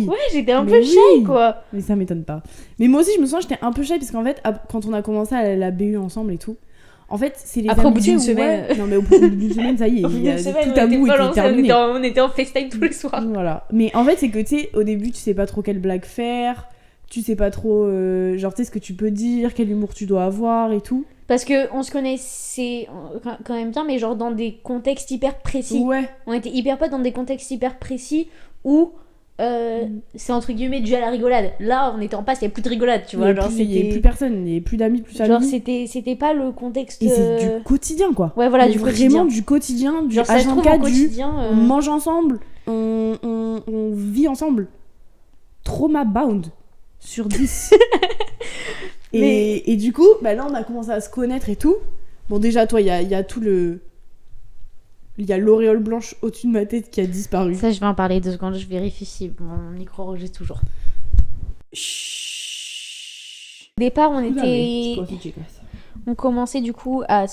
Ouais, j'étais un Mais peu oui. shy, quoi. Mais ça m'étonne pas. Mais moi aussi, je me souviens, j'étais un peu shy parce qu'en fait, quand on a commencé à la BU ensemble et tout, en fait, c'est les après, au bout amitiés d'une où, semaine. Ouais, non, mais au bout d'une semaine, ça y est, il y a tout tabou était terminé. On était en FaceTime tous les soirs. Voilà. Mais en fait, c'est que tu sais, au début, tu sais pas trop quelle blague faire. Tu sais pas trop, genre, tu sais ce que tu peux dire, quel humour tu dois avoir et tout. Parce qu'on se connaissait quand même bien, mais genre dans des contextes hyper précis. Ouais. On était hyper potes dans des contextes hyper précis où c'est entre guillemets dû à la rigolade. Là, on était en passe, il n'y a plus de rigolade, tu vois. Il n'y avait plus personne, il n'y avait plus d'amis, plus amis. Genre, c'était pas le contexte. Et c'est du quotidien, quoi. Ouais, voilà, mais du vraiment quotidien. Du quotidien, du genre, H24, quotidien, on mange ensemble, on vit ensemble. Trauma bound. Sur 10. Et du coup, bah là, on a commencé à se connaître et tout. Bon, déjà, toi, il y a tout le... Il y a l'auréole blanche au-dessus de ma tête qui a disparu. Ça, je vais en parler 2 secondes. Je vérifie si mon micro enregistre toujours. Au départ, on commençait du coup à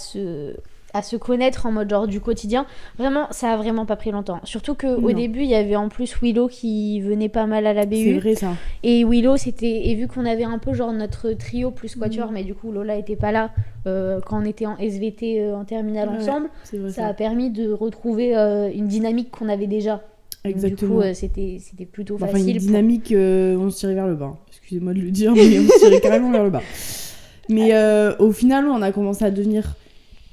se connaître en mode genre du quotidien. Vraiment, ça a vraiment pas pris longtemps. Surtout qu'au début, il y avait en plus Willow qui venait pas mal à la BU. C'est vrai, ça. Et Willow, et vu qu'on avait un peu genre notre trio plus quatuor, mais du coup, Lola était pas là quand on était en SVT en terminale ensemble. Vrai, ça a permis de retrouver une dynamique qu'on avait déjà. Exactement. Du coup, c'était plutôt facile. Une dynamique, on se tirait vers le bas. Excusez-moi de le dire, mais on se tirait carrément vers le bas. Mais au final, on a commencé à devenir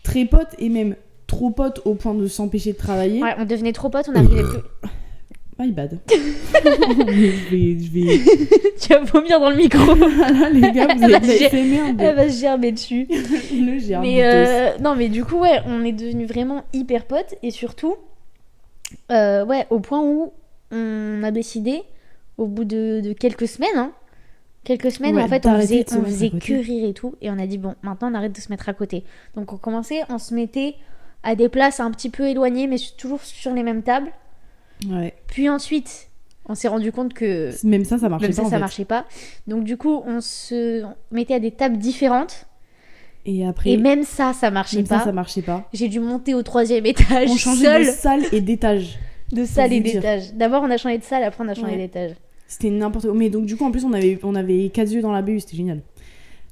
très potes et même trop potes au point de s'empêcher de travailler. Ouais, on devenait trop potes, on arrivait plus. My bad. je vais... Tu vas vomir dans le micro. Voilà, les gars, vous êtes fait merde. Elle va se gerber dessus. Le gerbe. Non, mais du coup, ouais, on est devenus vraiment hyper potes et surtout, ouais, au point où on a décidé, au bout de quelques semaines, en fait, on faisait que rire et tout. Et on a dit, bon, maintenant, on arrête de se mettre à côté. Donc, on se mettait à des places un petit peu éloignées, mais toujours sur les mêmes tables. Ouais. Puis ensuite, on s'est rendu compte que même ça marchait même pas. Ça marchait pas. Donc du coup, on se mettait à des tables différentes. Et après. Et même ça marchait pas. Ça marchait pas. J'ai dû monter au 3e étage. On changeait de salle et d'étage. De salle et d'étage. D'abord, on a changé de salle, après on a changé d'étage. C'était n'importe quoi. Mais donc du coup, en plus, on avait 4 yeux dans la BU, c'était génial.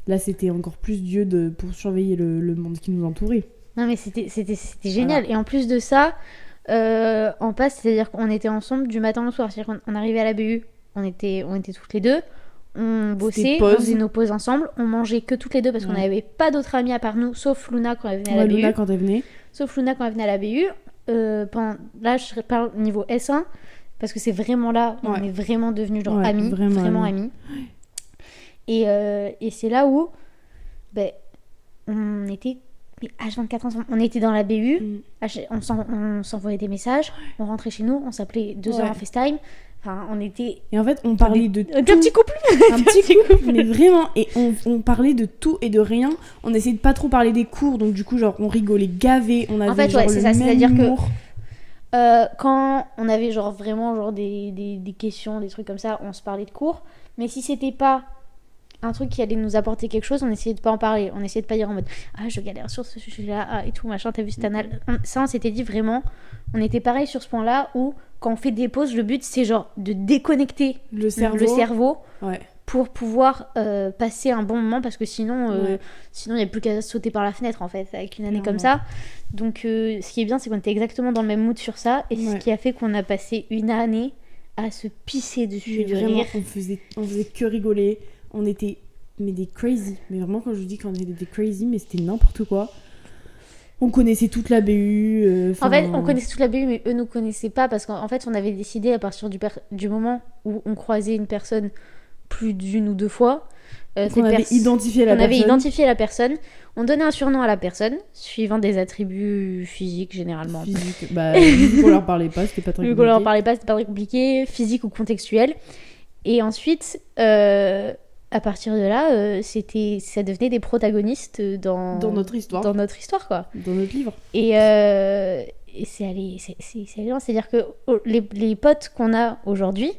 Là, c'était encore plus d'yeux pour surveiller le monde qui nous entourait. Non, mais c'était génial. Voilà. Et en plus de ça, en passe, c'est-à-dire qu'on était ensemble du matin au soir. C'est-à-dire qu'on arrivait à la BU, on était toutes les deux. On bossait, on faisait nos pauses ensemble, on mangeait que toutes les deux parce qu'on n'avait pas d'autres amis à part nous, sauf Luna quand elle venait à la BU. Luna quand elle venait. Sauf Luna quand elle venait à la BU. Là, je parle au niveau S1 parce que c'est vraiment là où on est vraiment devenus amis, vraiment amis. Et c'est là où on était H24 ensemble. On était dans la BU, on s'envoyait des messages, on rentrait chez nous, on s'appelait 2 heures en FaceTime. Enfin, on était... Et en fait, on parlait de tout. Un petit couple. Un petit couple, mais vraiment. Et on parlait de tout et de rien. On essayait de pas trop parler des cours. Donc, du coup, genre, on rigolait gavé. On avait c'est ça. C'est-à-dire humour. Que quand on avait genre vraiment genre des questions, des trucs comme ça, on se parlait de cours. Mais si c'était pas un truc qui allait nous apporter quelque chose, on essayait de pas en parler. On essayait de pas dire en mode « Ah, je galère sur ce sujet-là, et tout, machin, t'as vu cette anal ?» Ça, on s'était dit vraiment... On était pareil sur ce point-là où, quand on fait des pauses, le but, c'est genre de déconnecter le cerveau pour pouvoir passer un bon moment, parce que sinon, il n'y a plus qu'à sauter par la fenêtre, en fait, avec une année comme ça. Donc, ce qui est bien, c'est qu'on était exactement dans le même mood sur ça, et ce qui a fait qu'on a passé une année à se pisser dessus de rire. On faisait que rigoler. On était des crazy. Mais vraiment, quand je vous dis qu'on était des crazy, mais c'était n'importe quoi. On connaissait toute la BU. En fait, on connaissait toute la BU, mais eux nous connaissaient pas parce qu'en fait, on avait décidé à partir du moment où on croisait une personne plus d'1 ou 2 fois. On avait identifié la personne. On donnait un surnom à la personne, suivant des attributs physiques généralement. Physique, vu qu'on leur parlait pas, c'était pas très compliqué. Vu qu'on leur parlait pas, c'était pas très compliqué, physique ou contextuel. Et ensuite, à partir de là, ça devenait des protagonistes dans notre histoire. Dans notre histoire, quoi. Dans notre livre. Et c'est allé loin. C'est-à-dire que les potes qu'on a aujourd'hui,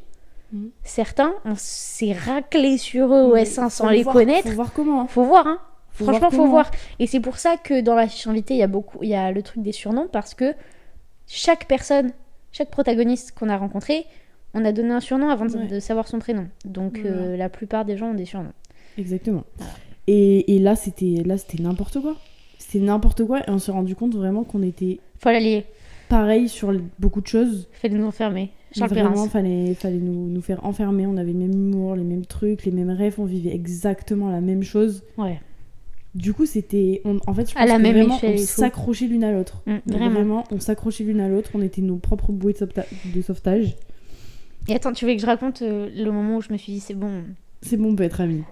certains, on s'est raclé sur eux au S1 sans les connaître. Faut voir comment. Faut voir, hein. Franchement, faut voir. Et c'est pour ça que dans la fiche invitée, il y a le truc des surnoms, parce que chaque protagoniste qu'on a rencontré, on a donné un surnom avant de savoir son prénom. Donc la plupart des gens ont des surnoms. Exactement. Voilà. Et là, c'était n'importe quoi. C'était n'importe quoi, et on s'est rendu compte vraiment qu'on était... Fallait pareil sur beaucoup de choses. Fallait nous enfermer. Vraiment, fallait nous faire enfermer. On avait le même humour, les mêmes trucs, les mêmes rêves. On vivait exactement la même chose. Ouais. Du coup, c'était... En fait, je pense à la que même vraiment, échelle, on s'accrochait l'une à l'autre. Vraiment, on s'accrochait l'une à l'autre. On était nos propres bouées de sauvetage. Et attends, tu veux que je raconte le moment où je me suis dit c'est bon, on peut être amis.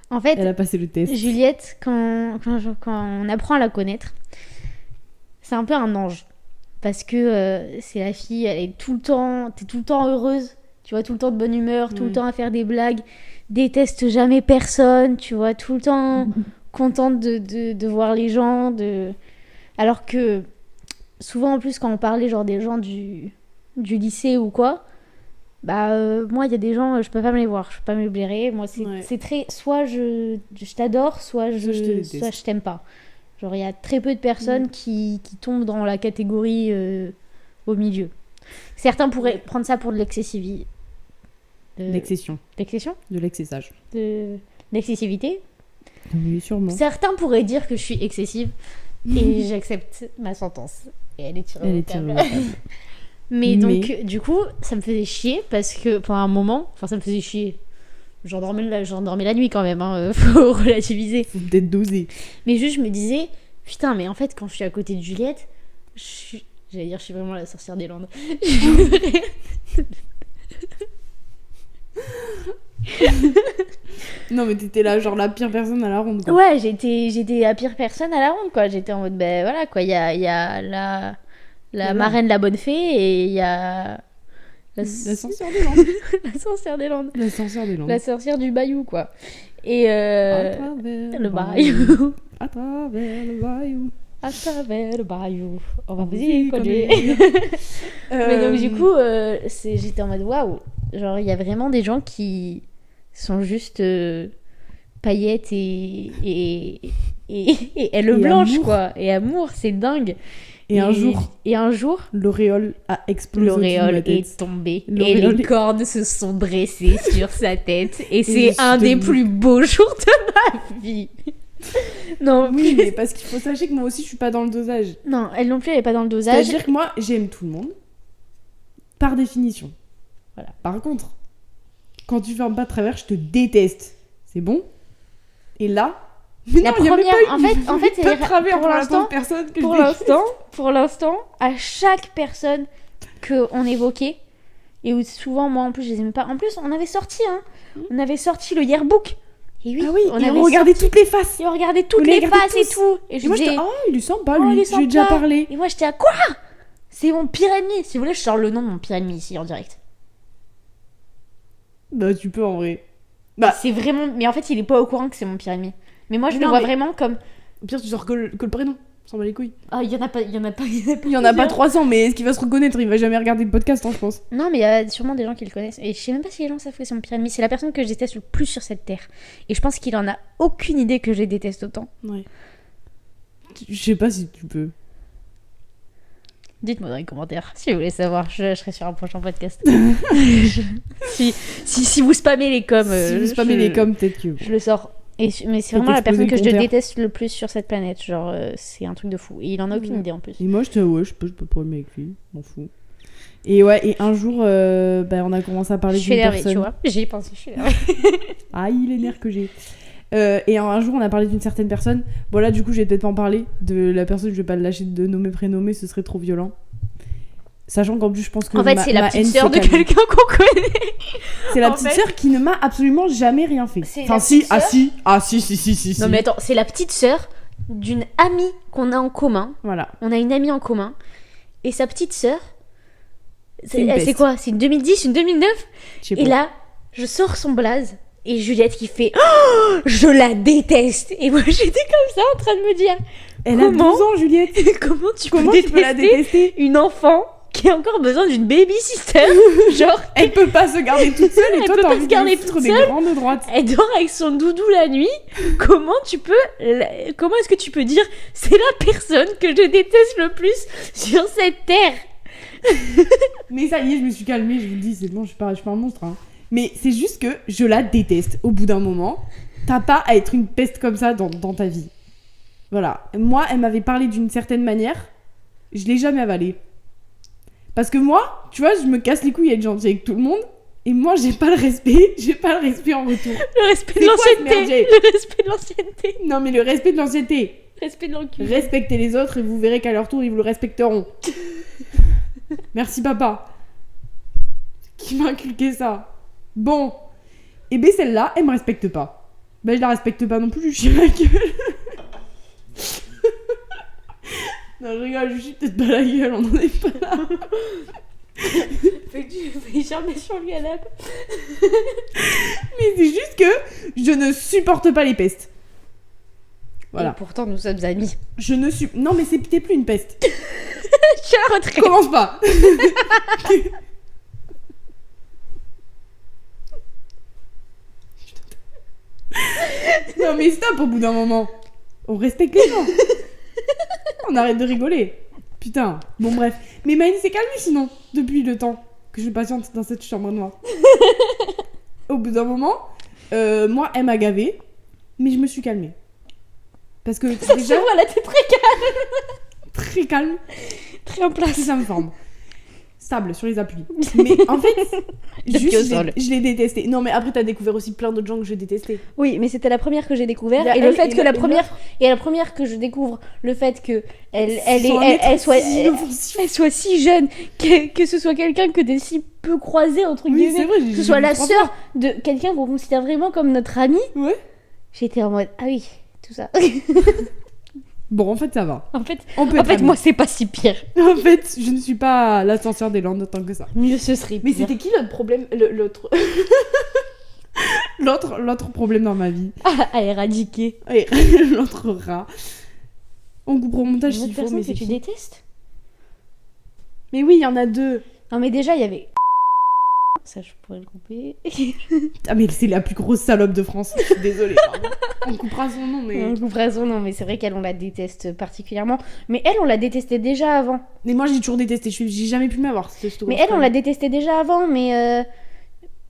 En fait, elle a passé le test. Juliette, quand on apprend à la connaître, c'est un peu un ange. Parce que c'est la fille, elle est tout le temps heureuse, tu vois, tout le temps de bonne humeur, tout le temps à faire des blagues, déteste jamais personne, tu vois, tout le temps contente de voir les gens. Alors que souvent en plus quand on parlait genre des gens du lycée ou quoi, moi il y a des gens, je peux pas me les voir, je peux pas me les blairer. Moi c'est très, soit je t'adore, soit je t'aime pas. Genre il y a très peu de personnes qui tombent dans la catégorie au milieu. Certains pourraient prendre ça pour de l'excessivité. L'excession. L'excession ? De l'excessage. De l'excessivité. Oui, sûrement. Certains pourraient dire que je suis excessive et j'accepte ma sentence. Et elle est tirée au câble. Mais donc, du coup, ça me faisait chier parce que pendant un moment, ça me faisait chier. J'endormais la nuit quand même, hein, faut relativiser. Faut peut-être doser. Mais juste, je me disais, putain, mais en fait, quand je suis à côté de Juliette, je suis vraiment la sorcière des Landes. Non, mais t'étais là, genre la pire personne à la ronde, quoi. Ouais, j'étais la pire personne à la ronde, quoi. J'étais en mode, voilà, quoi. Il y a la marraine, la bonne fée, et il y a... La sorcière des Landes. La sorcière des Landes. La sorcière des Landes. La sorcière du Bayou, quoi. Et à travers le Bayou. À travers le Bayou. À travers le Bayou. On va vous y connaître. Mais donc, du coup, j'étais en mode waouh. Genre, il y a vraiment des gens qui sont juste paillettes et elle blanche, amour. quoi. Et amour, c'est dingue. Et un jour, l'auréole a explosé. L'auréole au-dessus de ma tête. est tombée et L'auréole les est- cornes se sont dressées sur sa tête. Et je c'est suis un des devenue- plus beaux jours de ma vie. Non, Oui, mais parce qu'il faut sachez que moi aussi, je suis pas dans le dosage. non, elle non plus, elle est pas dans le dosage. C'est-à-dire que moi, j'aime tout le monde. Par définition. Voilà. Par contre, quand tu fais un pas de travers, je te déteste. C'est bon? Et là... Mais La non, il y a même première- pas eu en fait, pas de travers pour pour la l'instant- pauvre personne que Pour je déteste. l'instant, à chaque personne qu'on évoquait, et où souvent, moi en plus, je les aimais pas. En plus, on avait sorti, on avait sorti le yearbook. Et oui, Ah oui, on et avait on regardait toutes les faces. Et on regardait toutes On les les regardait faces et tous. tout. Et Et je moi, disais, j'étais, oh, il est sympa, oh, lui. il est Je lui ai déjà sympa. parlé. Et moi, j'étais à quoi? C'est mon pire ennemi. Si vous voulez, je sors le nom de mon pire ennemi ici en direct. Bah, tu peux en vrai. Bah, C'est vraiment. Mais en fait, il est pas au courant que c'est mon pire ennemi. Mais moi, je le Non, vois mais- vraiment comme. au pire, tu sors que le prénom. On s'en bat les couilles. Ah, il y en a pas. Il y en a pas 300, mais est-ce qu'il va se reconnaître? Il va jamais regarder le podcast, je pense. Non, mais il y a sûrement des gens qui le connaissent. Et je sais même pas si les gens savent que c'est mon pire ennemi. C'est la personne que je déteste le plus sur cette terre. Et je pense qu'il en a aucune idée que je les déteste autant. Ouais. Je sais pas si tu peux. Dites-moi dans les commentaires si vous voulez savoir. Je serai sur un prochain podcast. si vous spammez les coms. Si vous spammez les coms, peut-être que. Je le sors. Mais c'est Faut vraiment la personne que je t'exploser le compteur. déteste le plus sur cette planète. Genre, c'est un truc de fou. Et il en a aucune idée en plus. Et moi, j'étais, ouais, je peux pas de problème avec lui. M'en fous. Et ouais, et un jour, bah, on a commencé à Je parler suis d'une énervée, personne. tu vois. J'y ai pensé, je suis énervée. Ah, il est nerf que j'ai. Et un jour, on a parlé d'une certaine personne. Bon, là, du coup, je vais peut-être pas en parler. De la personne, je vais pas le lâcher de nommer, prénommer, ce serait trop violent. Sachant qu'en plus, je pense que En fait, c'est la petite sœur de quelqu'un qu'on connaît. C'est la en petite fait- sœur qui ne m'a absolument jamais rien fait. C'est Enfin, la si, petite ah sœur si, ah si. Non, mais attends, c'est la petite sœur d'une amie qu'on a en commun. Voilà. On a une amie en commun. Et sa petite sœur, C'est une c'est peste. quoi? C'est une 2010, une 2009? Je sais Et pas. là, je sors son blaze. Et Juliette qui fait oh, je la déteste. Et moi, j'étais comme ça en train de me dire Elle a 12 comment ans, Juliette. comment tu Comment peux tu peux la détester détester? une enfant qui a encore besoin d'une baby-sister? Genre, Elle peut pas se garder toute seule et Elle toi peut t'as pas envie se de garder lui toute foutre des seule. grandes droites. elle dort avec son doudou la nuit. Comment comment est-ce que tu peux dire c'est la personne que je déteste le plus sur cette terre? Mais ça y est, je me suis calmée, je vous le dis, c'est bon, je suis pas un monstre. Hein. Mais c'est juste que je la déteste. Au bout d'un moment, t'as pas à être une peste comme ça dans ta vie. Voilà. Moi, elle m'avait parlé d'une certaine manière, je l'ai jamais avalée. Parce que moi, tu vois, je me casse les couilles à être gentille avec tout le monde, et moi, j'ai pas le respect en retour. Le respect de C'est quoi ce l'ancienneté. merdier? Le respect de l'ancienneté. Non, mais le respect de l'ancienneté. Respect de l'enculé. Respectez les autres et vous verrez qu'à leur tour, ils vous le respecteront. Merci, papa. Qui m'a inculqué ça. Bon. Et ben celle-là, elle me respecte pas. Ben je la respecte pas non plus, je chie ma gueule. Non, je rigole, je chie peut-être pas la gueule, on en est pas là. Fait que tu fais jamais sur le canapé. Mais c'est juste que je ne supporte pas les pestes. Voilà. Et pourtant, nous sommes amis. Je ne suis... Non, mais t'es plus une peste. Je suis à la retraite. Commence pas. Non mais stop au bout d'un moment. On respecte les gens. On arrête de rigoler. Putain. Bon bref. Mais Maëlle s'est calmée sinon, depuis le temps que je patiente dans cette chambre noire. Au bout d'un moment, moi elle m'a gavé, mais je me suis calmée. Parce que déjà, Voilà, t'es très calme, très en place. puis ça me forme. Stable sur les appuis. Mais en fait, Depuis au sol. je l'ai détesté. Non mais après t'as découvert aussi plein d'autres gens que je détestais. Oui, mais c'était la première que j'ai découvert. Il y a Et le elle fait et que la et première. l'autre. Et la première que je découvre, le fait que Sans être elle soit. si inoffensif. Elle soit si jeune, que ce soit quelqu'un que t'es si peu croisé, entre Oui, guillemets, c'est vrai, que ce soit la sœur de quelqu'un qu'on considère vraiment comme notre ami, Ouais. j'étais en mode, ah oui, tout ça. Bon, en fait, ça va. en fait, On peut être amis. moi, c'est pas si pire. En fait, je ne suis pas l'ascenseur des Landes autant que ça. Mieux ce serait. Mais pire. c'était qui l'autre problème l'autre... l'autre problème dans ma vie. à éradiquer. Ouais, l'autre rat. On coupera au montage Une s'il autre faut, personne mais que c'est tu qui détestes? Mais oui, il y en a deux. Non, mais déjà, il y avait. Ça, je pourrais le couper. Ah, mais c'est la plus grosse salope de France. Je suis désolée. Pardon. On coupera son nom, mais. On coupera son nom, mais c'est vrai qu'elle, on la déteste particulièrement. Mais elle, on la détestait déjà avant. Mais moi, j'ai toujours détesté. J'ai jamais pu m'avoir. Mais elle, on la détestait déjà avant, mais.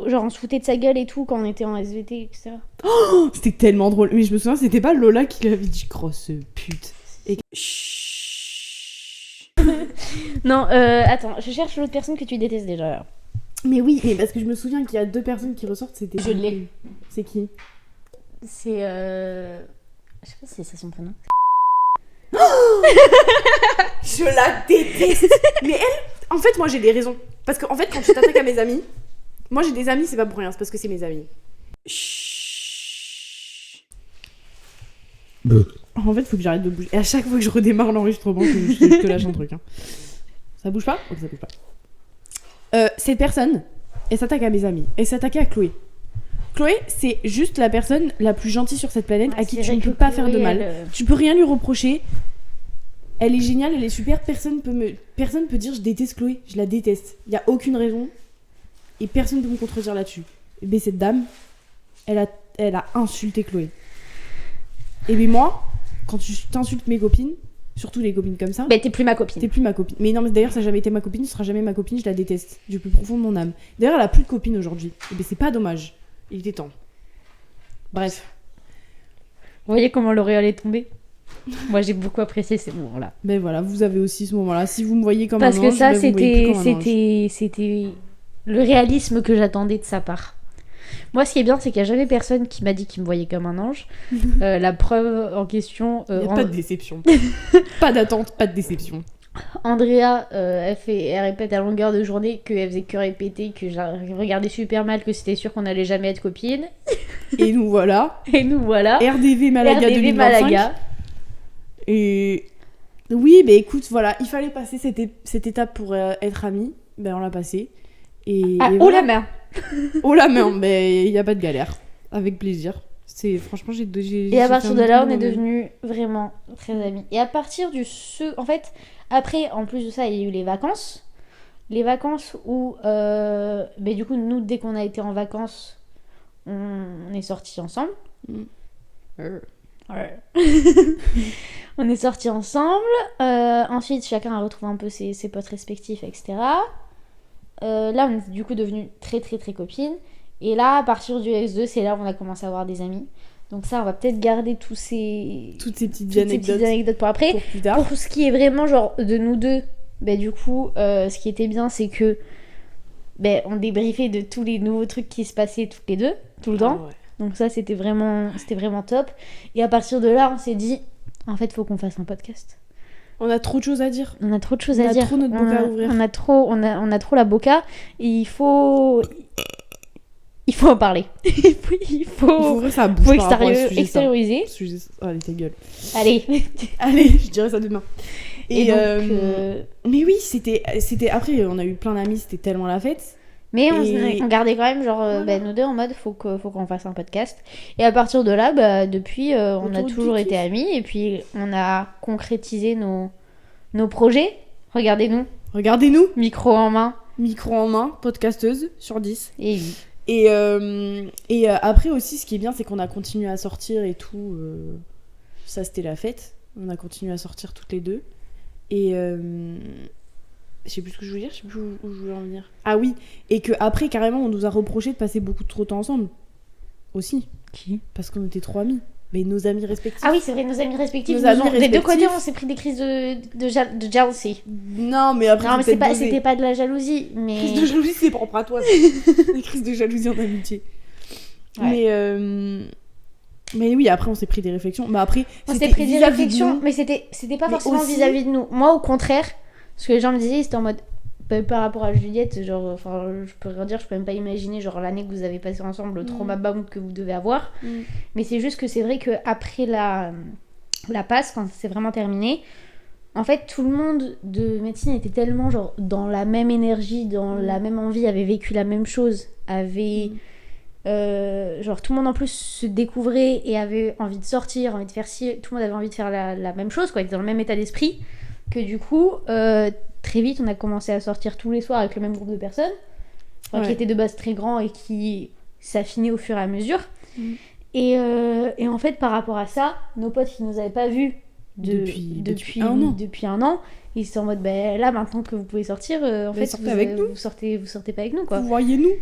Genre, on se foutait de sa gueule et tout quand on était en SVT, etc. Oh, c'était tellement drôle. Mais je me souviens, c'était pas Lola qui lui avait dit grosse pute. Et... Non, attends, je cherche l'autre personne que tu détestes déjà. Mais oui, mais parce que je me souviens qu'il y a 2 personnes qui ressortent, c'était... Je l'ai. C'est qui? C'est je sais pas si c'est ça son prénom. Je la déteste. Mais elle, en fait, moi j'ai des raisons. Parce qu'en fait, quand tu t'attaques à mes amis, moi j'ai des amis, c'est pas pour rien, c'est parce que c'est mes amis. En fait, faut que j'arrête de bouger. Et à chaque fois que je redémarre l'enregistrement, je te lâche un truc. Hein. Ça bouge pas? Ok, ça bouge pas. Cette personne, elle s'attaque à mes amis. Elle s'attaquait à Chloé. Chloé, c'est juste la personne la plus gentille sur cette planète à qui tu ne peux pas faire de mal. Tu peux rien lui reprocher. Elle est géniale, elle est super. Personne peut dire je déteste Chloé. Je la déteste. Il y a aucune raison. Et personne ne peut me contredire là-dessus. Mais cette dame, elle a insulté Chloé. Et bien moi, quand tu t'insultes mes copines, surtout les copines comme ça... Bah t'es plus ma copine. T'es plus ma copine. Mais non, mais d'ailleurs, ça n'a jamais été ma copine, ce sera jamais ma copine, je la déteste. Du plus profond de mon âme. D'ailleurs, elle a plus de copine aujourd'hui. Et bien c'est pas dommage. Il était temps. Bref. Vous voyez comment l'auréole est tombée? Moi, j'ai beaucoup apprécié ces moments-là. Ben voilà, vous avez aussi ce moment-là. Si vous me voyez comme parce un que ange, ça, ben, vous me voyez plus comme un ange. c'était le réalisme que j'attendais de sa part. Moi, ce qui est bien, c'est qu'il n'y a jamais personne qui m'a dit qu'il me voyait comme un ange. La preuve en question... Il n'y a pas de déception. Pas d'attente, pas de déception. Andrea, elle répète à longueur de journée qu'elle faisait que répéter, que je regardais super mal, que c'était sûr qu'on allait jamais être copines. Et nous voilà. Et nous voilà. RDV Malaga RDV 2025. Malaga. Et oui, bah écoute, voilà, il fallait passer cette étape pour être amis. Ben on l'a passé. Et oh voilà. la main. Oh la main, mais il n'y a pas de galère. Avec plaisir. Franchement, j'ai et à partir de là, on est devenus vraiment très amis. Et à partir en fait, après, en plus de ça, il y a eu les vacances. Les vacances où, mais du coup, nous, dès qu'on a été en vacances, on est sortis ensemble. Ouais. On est sortis ensemble. Ensuite, chacun a retrouvé un peu ses potes respectifs, etc. Là, on est du coup devenus très très très copines. Et là, à partir du S2, c'est là où on a commencé à avoir des amis. Donc ça, on va peut-être garder toutes ces petites anecdotes pour après. Pour plus tard. Pour ce qui est vraiment genre de nous deux, bah, du coup, ce qui était bien, c'est que on débriefait de tous les nouveaux trucs qui se passaient toutes les deux, tout le temps. Ouais. Donc ça, c'était vraiment top. Et à partir de là, on s'est dit, en fait, faut qu'on fasse un podcast. On a trop de choses à dire. On a trop de choses à dire. On a trop notre boca à ouvrir. On a trop la boca. Et il faut en parler. il faut ouvrir sa bouche par rapport à ce sujet, extérioriser. Allez, ta gueule. Allez, je dirais ça demain. Et donc, mais oui, c'était après, on a eu plein d'amis, c'était tellement la fête. Mais on gardait quand même, genre, voilà. Nous deux en mode, faut qu'on fasse un podcast. Et à partir de là, depuis, on a toujours été amis. Et puis, on a concrétisé nos projets. Regardez-nous. Micro en main, podcasteuse sur 10. Et oui. Et après aussi, ce qui est bien, c'est qu'on a continué à sortir et tout. Ça, c'était la fête. On a continué à sortir toutes les deux. Et... je sais plus ce que je voulais dire, je sais plus où je voulais en venir. Ah oui, et que après carrément on nous a reproché de passer beaucoup trop de temps ensemble. Aussi. Qui ? Parce qu'on était 3 amis. Mais nos amis respectifs. Ah oui, c'est vrai, nos amis respectifs. Des deux côtés, on s'est pris des crises de jalousie. Non, mais après. Non, mais c'était pas de la jalousie. Mais... Crises de jalousie, c'est propre à toi. Des crises de jalousie en amitié. Ouais. Mais oui, après on s'est pris des réflexions. Mais après, on s'est pris des réflexions, mais c'était pas forcément aussi... vis-à-vis de nous. Moi, au contraire. Ce que les gens me disaient, c'était en mode par rapport à Juliette, genre, enfin, je peux rien dire, je peux même pas imaginer genre l'année que vous avez passé ensemble, le trauma bound que vous devez avoir. Mais c'est juste que c'est vrai que après la passe, quand c'est vraiment terminé, en fait, tout le monde de médecine était tellement genre dans la même énergie, dans la même envie, avait vécu la même chose, avait genre tout le monde en plus se découvrait et avait envie de sortir, envie de faire ci, tout le monde avait envie de faire la même chose, quoi, était dans le même état d'esprit. Que du coup, très vite, on a commencé à sortir tous les soirs avec le même groupe de personnes. qui était de base très grand et qui s'affinait au fur et à mesure. Et en fait, par rapport à ça, nos potes qui nous avaient pas vus depuis un an, ils étaient en mode là maintenant que vous pouvez sortir, en fait vous sortez pas avec nous quoi. Vous voyez nous.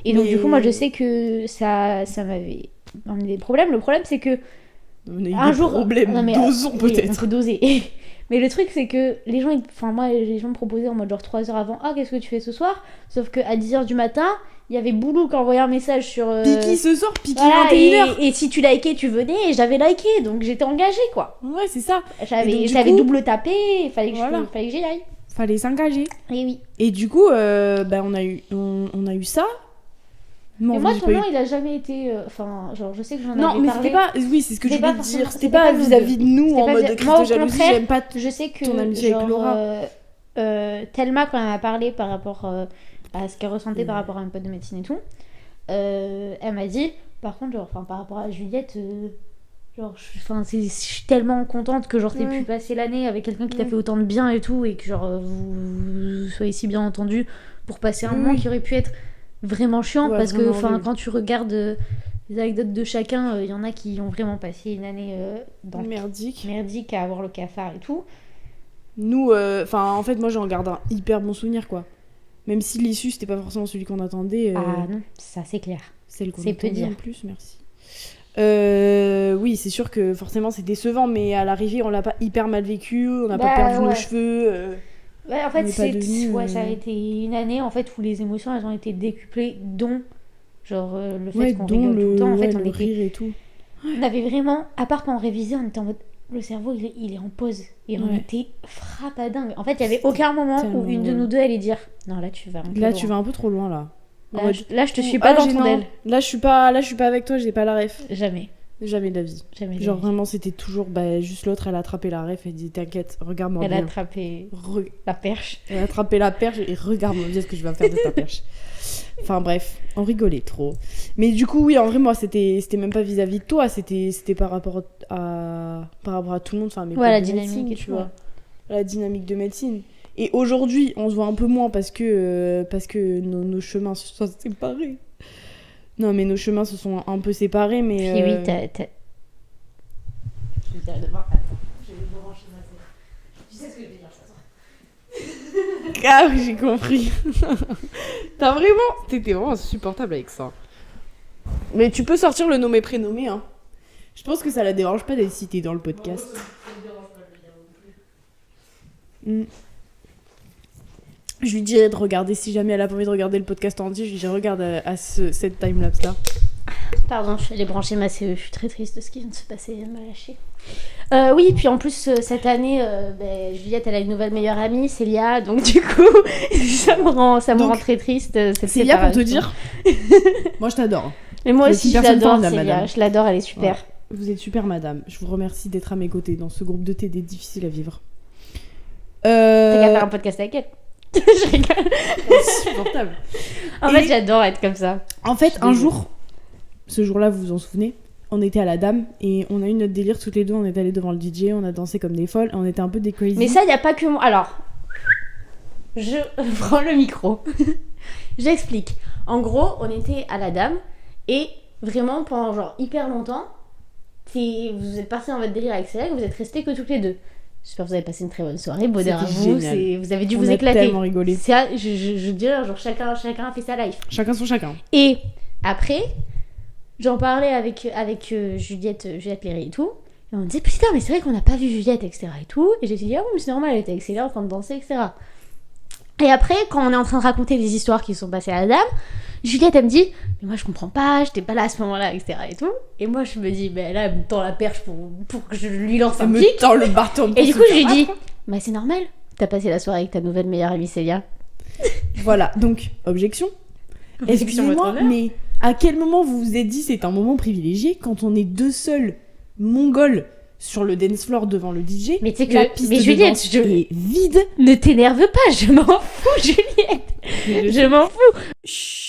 Et donc du coup moi je sais que ça m'avait emmené des problèmes. Le problème c'est que un jour dosons peut-être. On peut doser. Mais le truc c'est que les gens me proposaient en mode genre 3 heures avant, qu'est-ce que tu fais ce soir, sauf que à 10h du matin il y avait Boulou qui envoyait un message sur Piki ce soir, Piki voilà, 21h. Et si tu likais tu venais, et j'avais liké donc j'étais engagée quoi. Ouais c'est ça. J'avais double tapé, il fallait que j'y aille. Fallait s'engager. Et oui. Et du coup on a eu ça. Mais moi ton nom il a jamais été je sais que j'en avais parlé. Non mais c'était pas c'est ce que je voulais dire, c'était pas vis-à-vis de nous en mode crise de jalousie, j'aime pas je sais que ton amitié avec Laura. Thelma quand elle m'a parlé par rapport à ce qu'elle ressentait par rapport à un pote de médecine et tout, elle m'a dit par contre par rapport à Juliette je suis tellement contente que t'aies pu passer l'année avec quelqu'un qui t'a fait autant de bien et tout, et que vous soyez si bien entendus pour passer un moment qui aurait pu être vraiment chiant, parce que quand tu regardes les anecdotes de chacun, il y en a qui ont vraiment passé une année merdique à avoir le cafard et tout. Nous en fait moi j'en garde un hyper bon souvenir quoi, même si l'issue c'était pas forcément celui qu'on attendait. Non, ça c'est clair, c'est peu dire en plus, merci. Oui, c'est sûr que forcément c'est décevant, mais à l'arrivée on l'a pas hyper mal vécu, on n'a pas perdu nos cheveux. En fait ça a été une année en fait où les émotions elles ont été décuplées, dont le fait qu'on rigole tout le temps, en fait on était rire et tout. On avait vraiment, à part quand on révisait, on était en mode le cerveau il est en pause, et on était frappadingue. En fait il y avait aucun moment où une de nous deux allait dire non là tu vas un peu trop loin là. Là je te suis pas dans ton aile. Là je suis pas avec toi, j'ai pas la ref. Jamais de la vie. Vraiment c'était toujours juste l'autre, elle a attrapé la ref et dit t'inquiète, regarde-moi bien. Elle a attrapé la perche. Elle a attrapé la perche et regarde-moi bien ce que je vais faire de ta perche. Enfin bref, on rigolait trop. Mais du coup oui, en vrai moi c'était même pas vis-à-vis de toi, c'était par rapport à tout le monde, enfin la dynamique et tu vois. La dynamique de médecine. Et aujourd'hui, on se voit un peu moins parce que nos chemins se sont séparés. Non, mais nos chemins se sont un peu séparés, mais... Puis oui, t'as... Je vais dire demain, attends, je vais me brancher ma tête. Tu sais ce que je vais dire, Ah oui, j'ai compris. T'étais vraiment insupportable avec ça. Mais tu peux sortir le nommé prénommé, hein. Je pense que ça la dérange pas d'être citée dans le podcast. Ça me dérange pas de le dire non plus. Je lui dirais de regarder, si jamais elle a pas envie de regarder le podcast entier, je lui dirais regarde à cette timelapse là. Pardon, je suis allée brancher ma CE, je suis très triste de ce qui vient de se passer, elle m'a lâchée. Oui, puis en plus cette année, Juliette elle a une nouvelle meilleure amie, Célia, donc du coup ça me rend très triste. Célia, pour te dire, moi je t'adore. Mais moi aussi je l'adore, Célia, je l'adore, elle est super. Ouais. Vous êtes super madame, je vous remercie d'être à mes côtés dans ce groupe de TD difficile à vivre. T'as qu'à faire un podcast avec elle. Je rigole. Insupportable. En fait, j'adore être comme ça. En fait, ce jour-là, vous vous en souvenez, on était à la Dame et on a eu notre délire toutes les deux. On est allés devant le DJ, on a dansé comme des folles, on était un peu des crazy. Mais ça, il n'y a pas que moi. Alors, je prends le micro. J'explique. En gros, on était à la Dame et vraiment pendant hyper longtemps, vous êtes partis dans votre délire avec Célia et vous êtes restés que toutes les deux. J'espère que vous avez passé une très bonne soirée, bonheur à vous, vous avez dû vous éclater. On a tellement rigolé. Je dirais, chacun a fait sa life. Chacun son chacun. Et après, j'en parlais avec Juliette Léry et tout, et on me disait, putain, mais c'est vrai qu'on n'a pas vu Juliette, etc. et tout, et j'ai dit, oui, mais c'est normal, elle était avec Célia en train de danser, etc. Et après, quand on est en train de raconter les histoires qui sont passées à la Dame, Juliette, elle me dit, mais moi je comprends pas, j'étais pas là à ce moment-là, etc. et tout. Et moi je me dis, là elle me tend la perche pour que je lui lance un pic. Elle me tend le bâton. Et du coup je lui dis, bah c'est normal, t'as passé la soirée avec ta nouvelle meilleure amie Célia. Voilà, donc, objection. Excusez-moi, mais à quel moment vous vous êtes dit c'est un moment privilégié quand on est deux seuls mongols sur le dance floor devant le DJ? Mais tu sais que la piste de danse est vide. Ne t'énerve pas, je m'en fous, Juliette. Je m'en fous. Chut.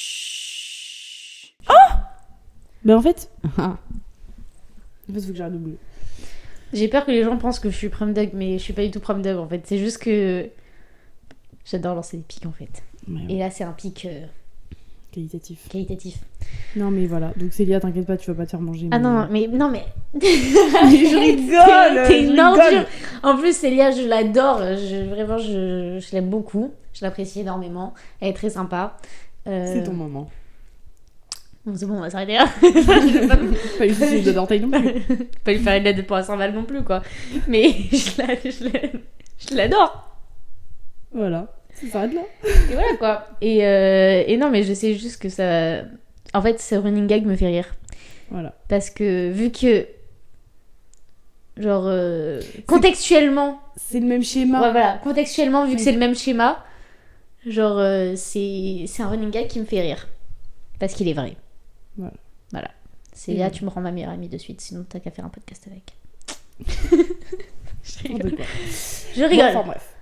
Oh. Ben en fait, faut que j'arrête de bouger. J'ai peur que les gens pensent que je suis prom dog, mais je suis pas du tout prom dog en fait. C'est juste que j'adore lancer des pics en fait. Ouais. Et là c'est un pic Qualitatif. Non, mais voilà. Donc, Célia, t'inquiète pas, tu vas pas te faire manger. Ah non, mais... je rigole. T'es je une ordure. rigole. En plus, Célia, je l'adore. Vraiment, je l'aime beaucoup. Je l'apprécie énormément. Elle est très sympa. C'est ton moment. Bon, c'est bon, on va s'arrêter là. Pas une souci d'orteil non plus. Pas lui faire une lettre pour un 100 balles non plus, quoi. Mais je l'adore. Voilà. Ça s'arrête là. Et voilà, quoi. Et non, mais je sais juste que ça... En fait, ce running gag me fait rire. Voilà. Parce que, vu que... Genre, contextuellement... C'est le même schéma. Ouais, voilà. Contextuellement, vu que c'est le même schéma, genre, c'est un running gag qui me fait rire. Parce qu'il est vrai. Voilà. C'est là, tu me rends ma meilleure amie de suite, sinon t'as qu'à faire un podcast avec. Je rigole. Je rigole. Bon, enfin bref.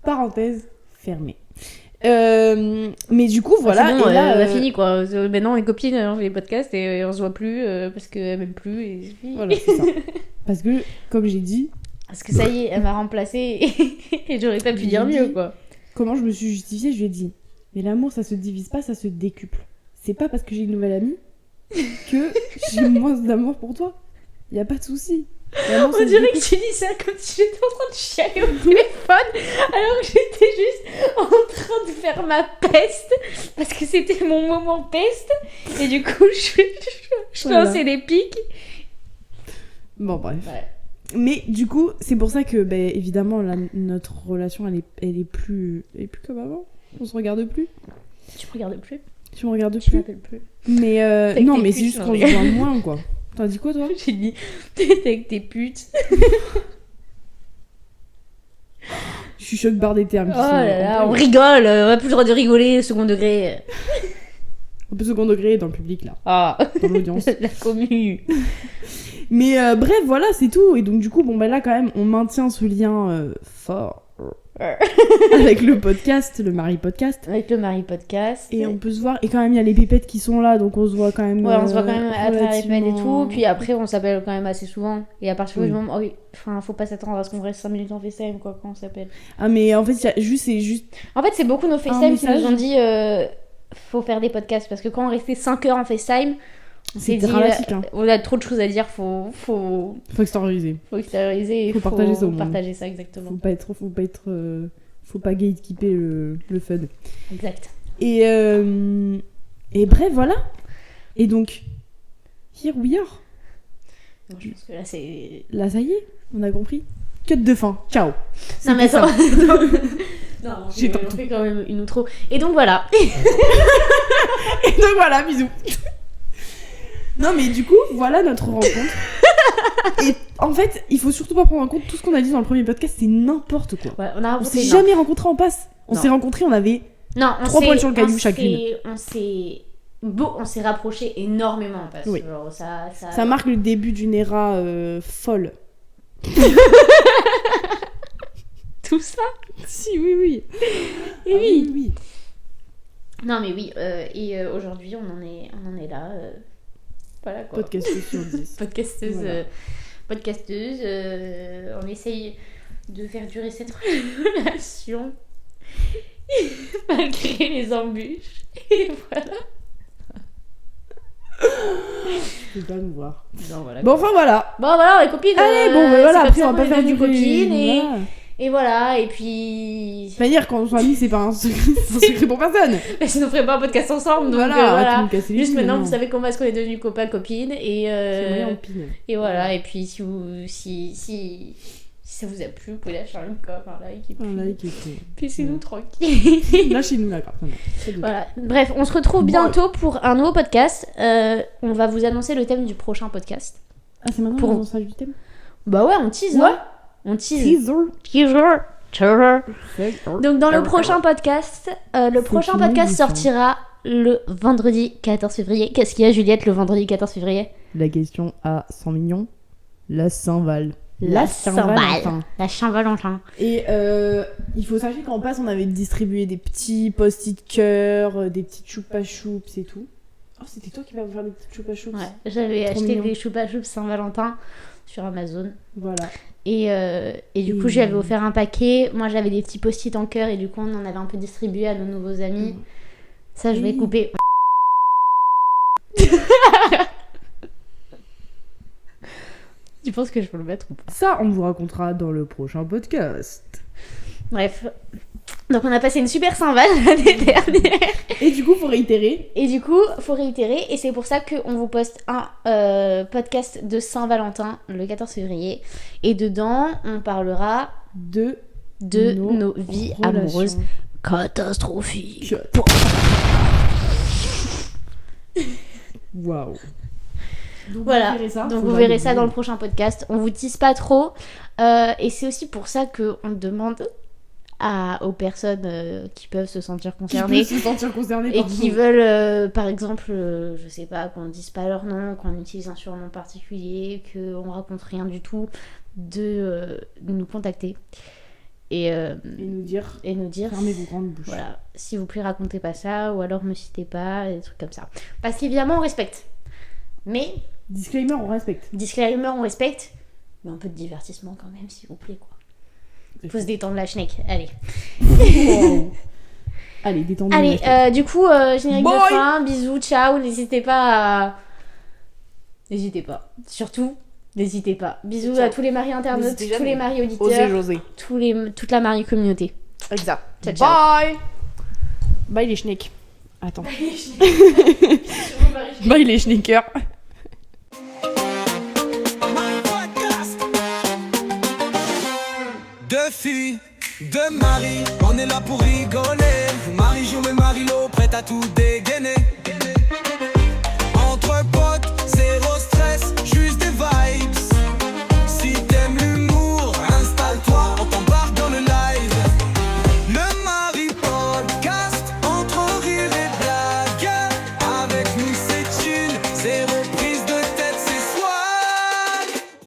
Parenthèse fermée. Mais du coup, voilà. C'est bon, et là, on a fini, quoi. Maintenant, les copines, on fait les podcasts et on se voit plus parce qu'elles m'aiment plus. Et... Voilà, c'est ça. Parce que, comme j'ai dit... Parce que ça y est, elle m'a remplacée et j'aurais pas pu dire mieux, quoi. Comment je me suis justifiée, je lui ai dit, mais l'amour, ça se divise pas, ça se décuple. C'est pas parce que j'ai une nouvelle amie que j'ai moins d'amour pour toi. Y a pas de souci. On dirait que tu dis ça comme si j'étais en train de chialer au téléphone alors que j'étais juste en train de faire ma peste parce que c'était mon moment peste et du coup je lançais les pics. Bon bref. Ouais. Mais du coup, c'est pour ça que évidemment notre relation elle est plus comme avant. On se regarde plus. Tu me regardes plus. Tu me regardes Tu plus. m'appelles plus. Mais non, mais c'est juste qu'on se voit moins quoi. T'as dit quoi toi? J'ai dit t'es avec tes putes. Je suis choc barre des termes. Oh là là, on rigole, on a plus le droit de rigoler, second degré. Un peu second degré dans le public là. Ah, dans l'audience. la commu. Mais bref, voilà, c'est tout. Et donc du coup, là quand même, on maintient ce lien fort avec le podcast, le Marie Podcast. Avec le Marie Podcast. Et on peut se voir. Et quand même, il y a les pépettes qui sont là, donc on se voit quand même. Ouais, on se voit quand même à travers les pépettes et tout. Puis après, on on s'appelle quand même assez souvent. Et à partir du moment. Enfin, faut pas s'attendre à ce qu'on reste 5 minutes en FaceTime, quoi, quand on s'appelle. Ah, mais en fait, c'est juste. En fait, c'est beaucoup nos FaceTime qui nous ont dit faut faire des podcasts. Parce que quand on restait 5 heures en FaceTime, c'est dramatique. Hein. On a trop de choses à dire, faut extérioriser. Faut extérioriser et faut partager ça au monde. Partager ça, exactement. Faut pas gatekeeper le fun. Exact. Et bref, voilà. Et donc, here we are. Donc, je pense que là, c'est... Là, ça y est, on a compris. Cut de fin. Ciao. Non, mais attends. Non, on fait quand même une outro. Et donc, voilà. Et donc, voilà, bisous. Non, mais du coup, voilà notre rencontre. Et en fait, il faut surtout pas prendre en compte tout ce qu'on a dit dans le premier podcast, c'est n'importe quoi. Ouais, on s'est jamais rencontrés en passe. On s'est rencontrés, on avait 3 poils sur le caillou chacune. On s'est rapprochés énormément parce que genre, ça marque le début d'une ère folle. Tout ça? Si, oui. Et oui. Oui. Non, mais oui. Et aujourd'hui, on en est là. Voilà quoi. Podcasteuse sur 10. Podcasteuse. Voilà. Podcasteuse. On essaye de faire durer cette relation malgré les embûches. Et voilà. Je peux pas nous voir. Non, voilà, bon, enfin voilà. Bon, voilà, les copines. Allez, bon, voilà, après on va pas faire du copine. Voilà. Et voilà, et puis... De toute manière, quand on soit amis, c'est pas un secret pour personne. Mais sinon, on ferait pas un podcast ensemble, donc voilà. Juste maintenant, vous savez comment est-ce qu'on est devenus copains, copines, et... Et voilà, et puis si ça vous a plu, vous pouvez lâcher un like, et puis... Un like, et puis c'est nous tranquille. Lâchez-nous la carte. Voilà. Bref, on se retrouve bientôt pour un nouveau podcast. On va vous annoncer le thème du prochain podcast. Ah, c'est maintenant qu'on annonce du thème? Bah ouais, on tease, ouais. On teaser. Donc dans le prochain podcast, sortira le vendredi 14 février. Qu'est-ce qu'il y a, Juliette, le vendredi 14 février? La question à 100 millions. La Saint-Val. La Saint-Valentin. La Saint-Valentin. Et il faut savoir qu'en passe, on avait distribué des petits post-it cœurs, des petites choupa choups et tout. Oh, c'était toi qui vas vous faire des petites choupa choups? Ouais, j'avais acheté des choupa choups Saint-Valentin sur Amazon. Voilà. Et du coup, j'avais offert un paquet. Moi, j'avais des petits post-it en cœur et du coup, on en avait un peu distribué à nos nouveaux amis. Ça, je vais couper. Tu penses que je peux le mettre ou pas? Ça, on vous racontera dans le prochain podcast. Bref. Donc on a passé une super Saint-Val l'année dernière. Et du coup, faut réitérer. Et c'est pour ça qu'on vous poste un podcast de Saint-Valentin le 14 février. Et dedans, on parlera de nos vies relations amoureuses catastrophiques. Waouh. Donc voilà, vous verrez ça dans le prochain. prochain podcast. On vous tease pas trop. Et c'est aussi pour ça qu'on demande aux personnes qui peuvent se sentir concernées et qui veulent, par exemple, je sais pas, qu'on ne dise pas leur nom, qu'on utilise un surnom particulier, qu'on raconte rien du tout, de nous contacter. Et nous dire fermez vos grandes bouches. Voilà, s'il vous plaît, racontez pas ça, ou alors me citez pas, des trucs comme ça. Parce qu'évidemment, on respecte. Mais. Disclaimer, on respecte, mais un peu de divertissement quand même, s'il vous plaît, quoi. Faut se détendre la schneck, allez. Wow. Allez, détendez-vous. Allez, du coup, générique de fin, bisous, ciao, n'hésitez pas. Surtout, n'hésitez pas. Bisous à tous les maris internautes, tous les maris auditeurs, toute la marie communauté. Exact. Ciao, ciao. Bye les schnecks. Attends. Bye les schneckers. Deux filles, deux maris, on est là pour rigoler. Marie-Jo et Marie-Lo, prête à tout dégainer.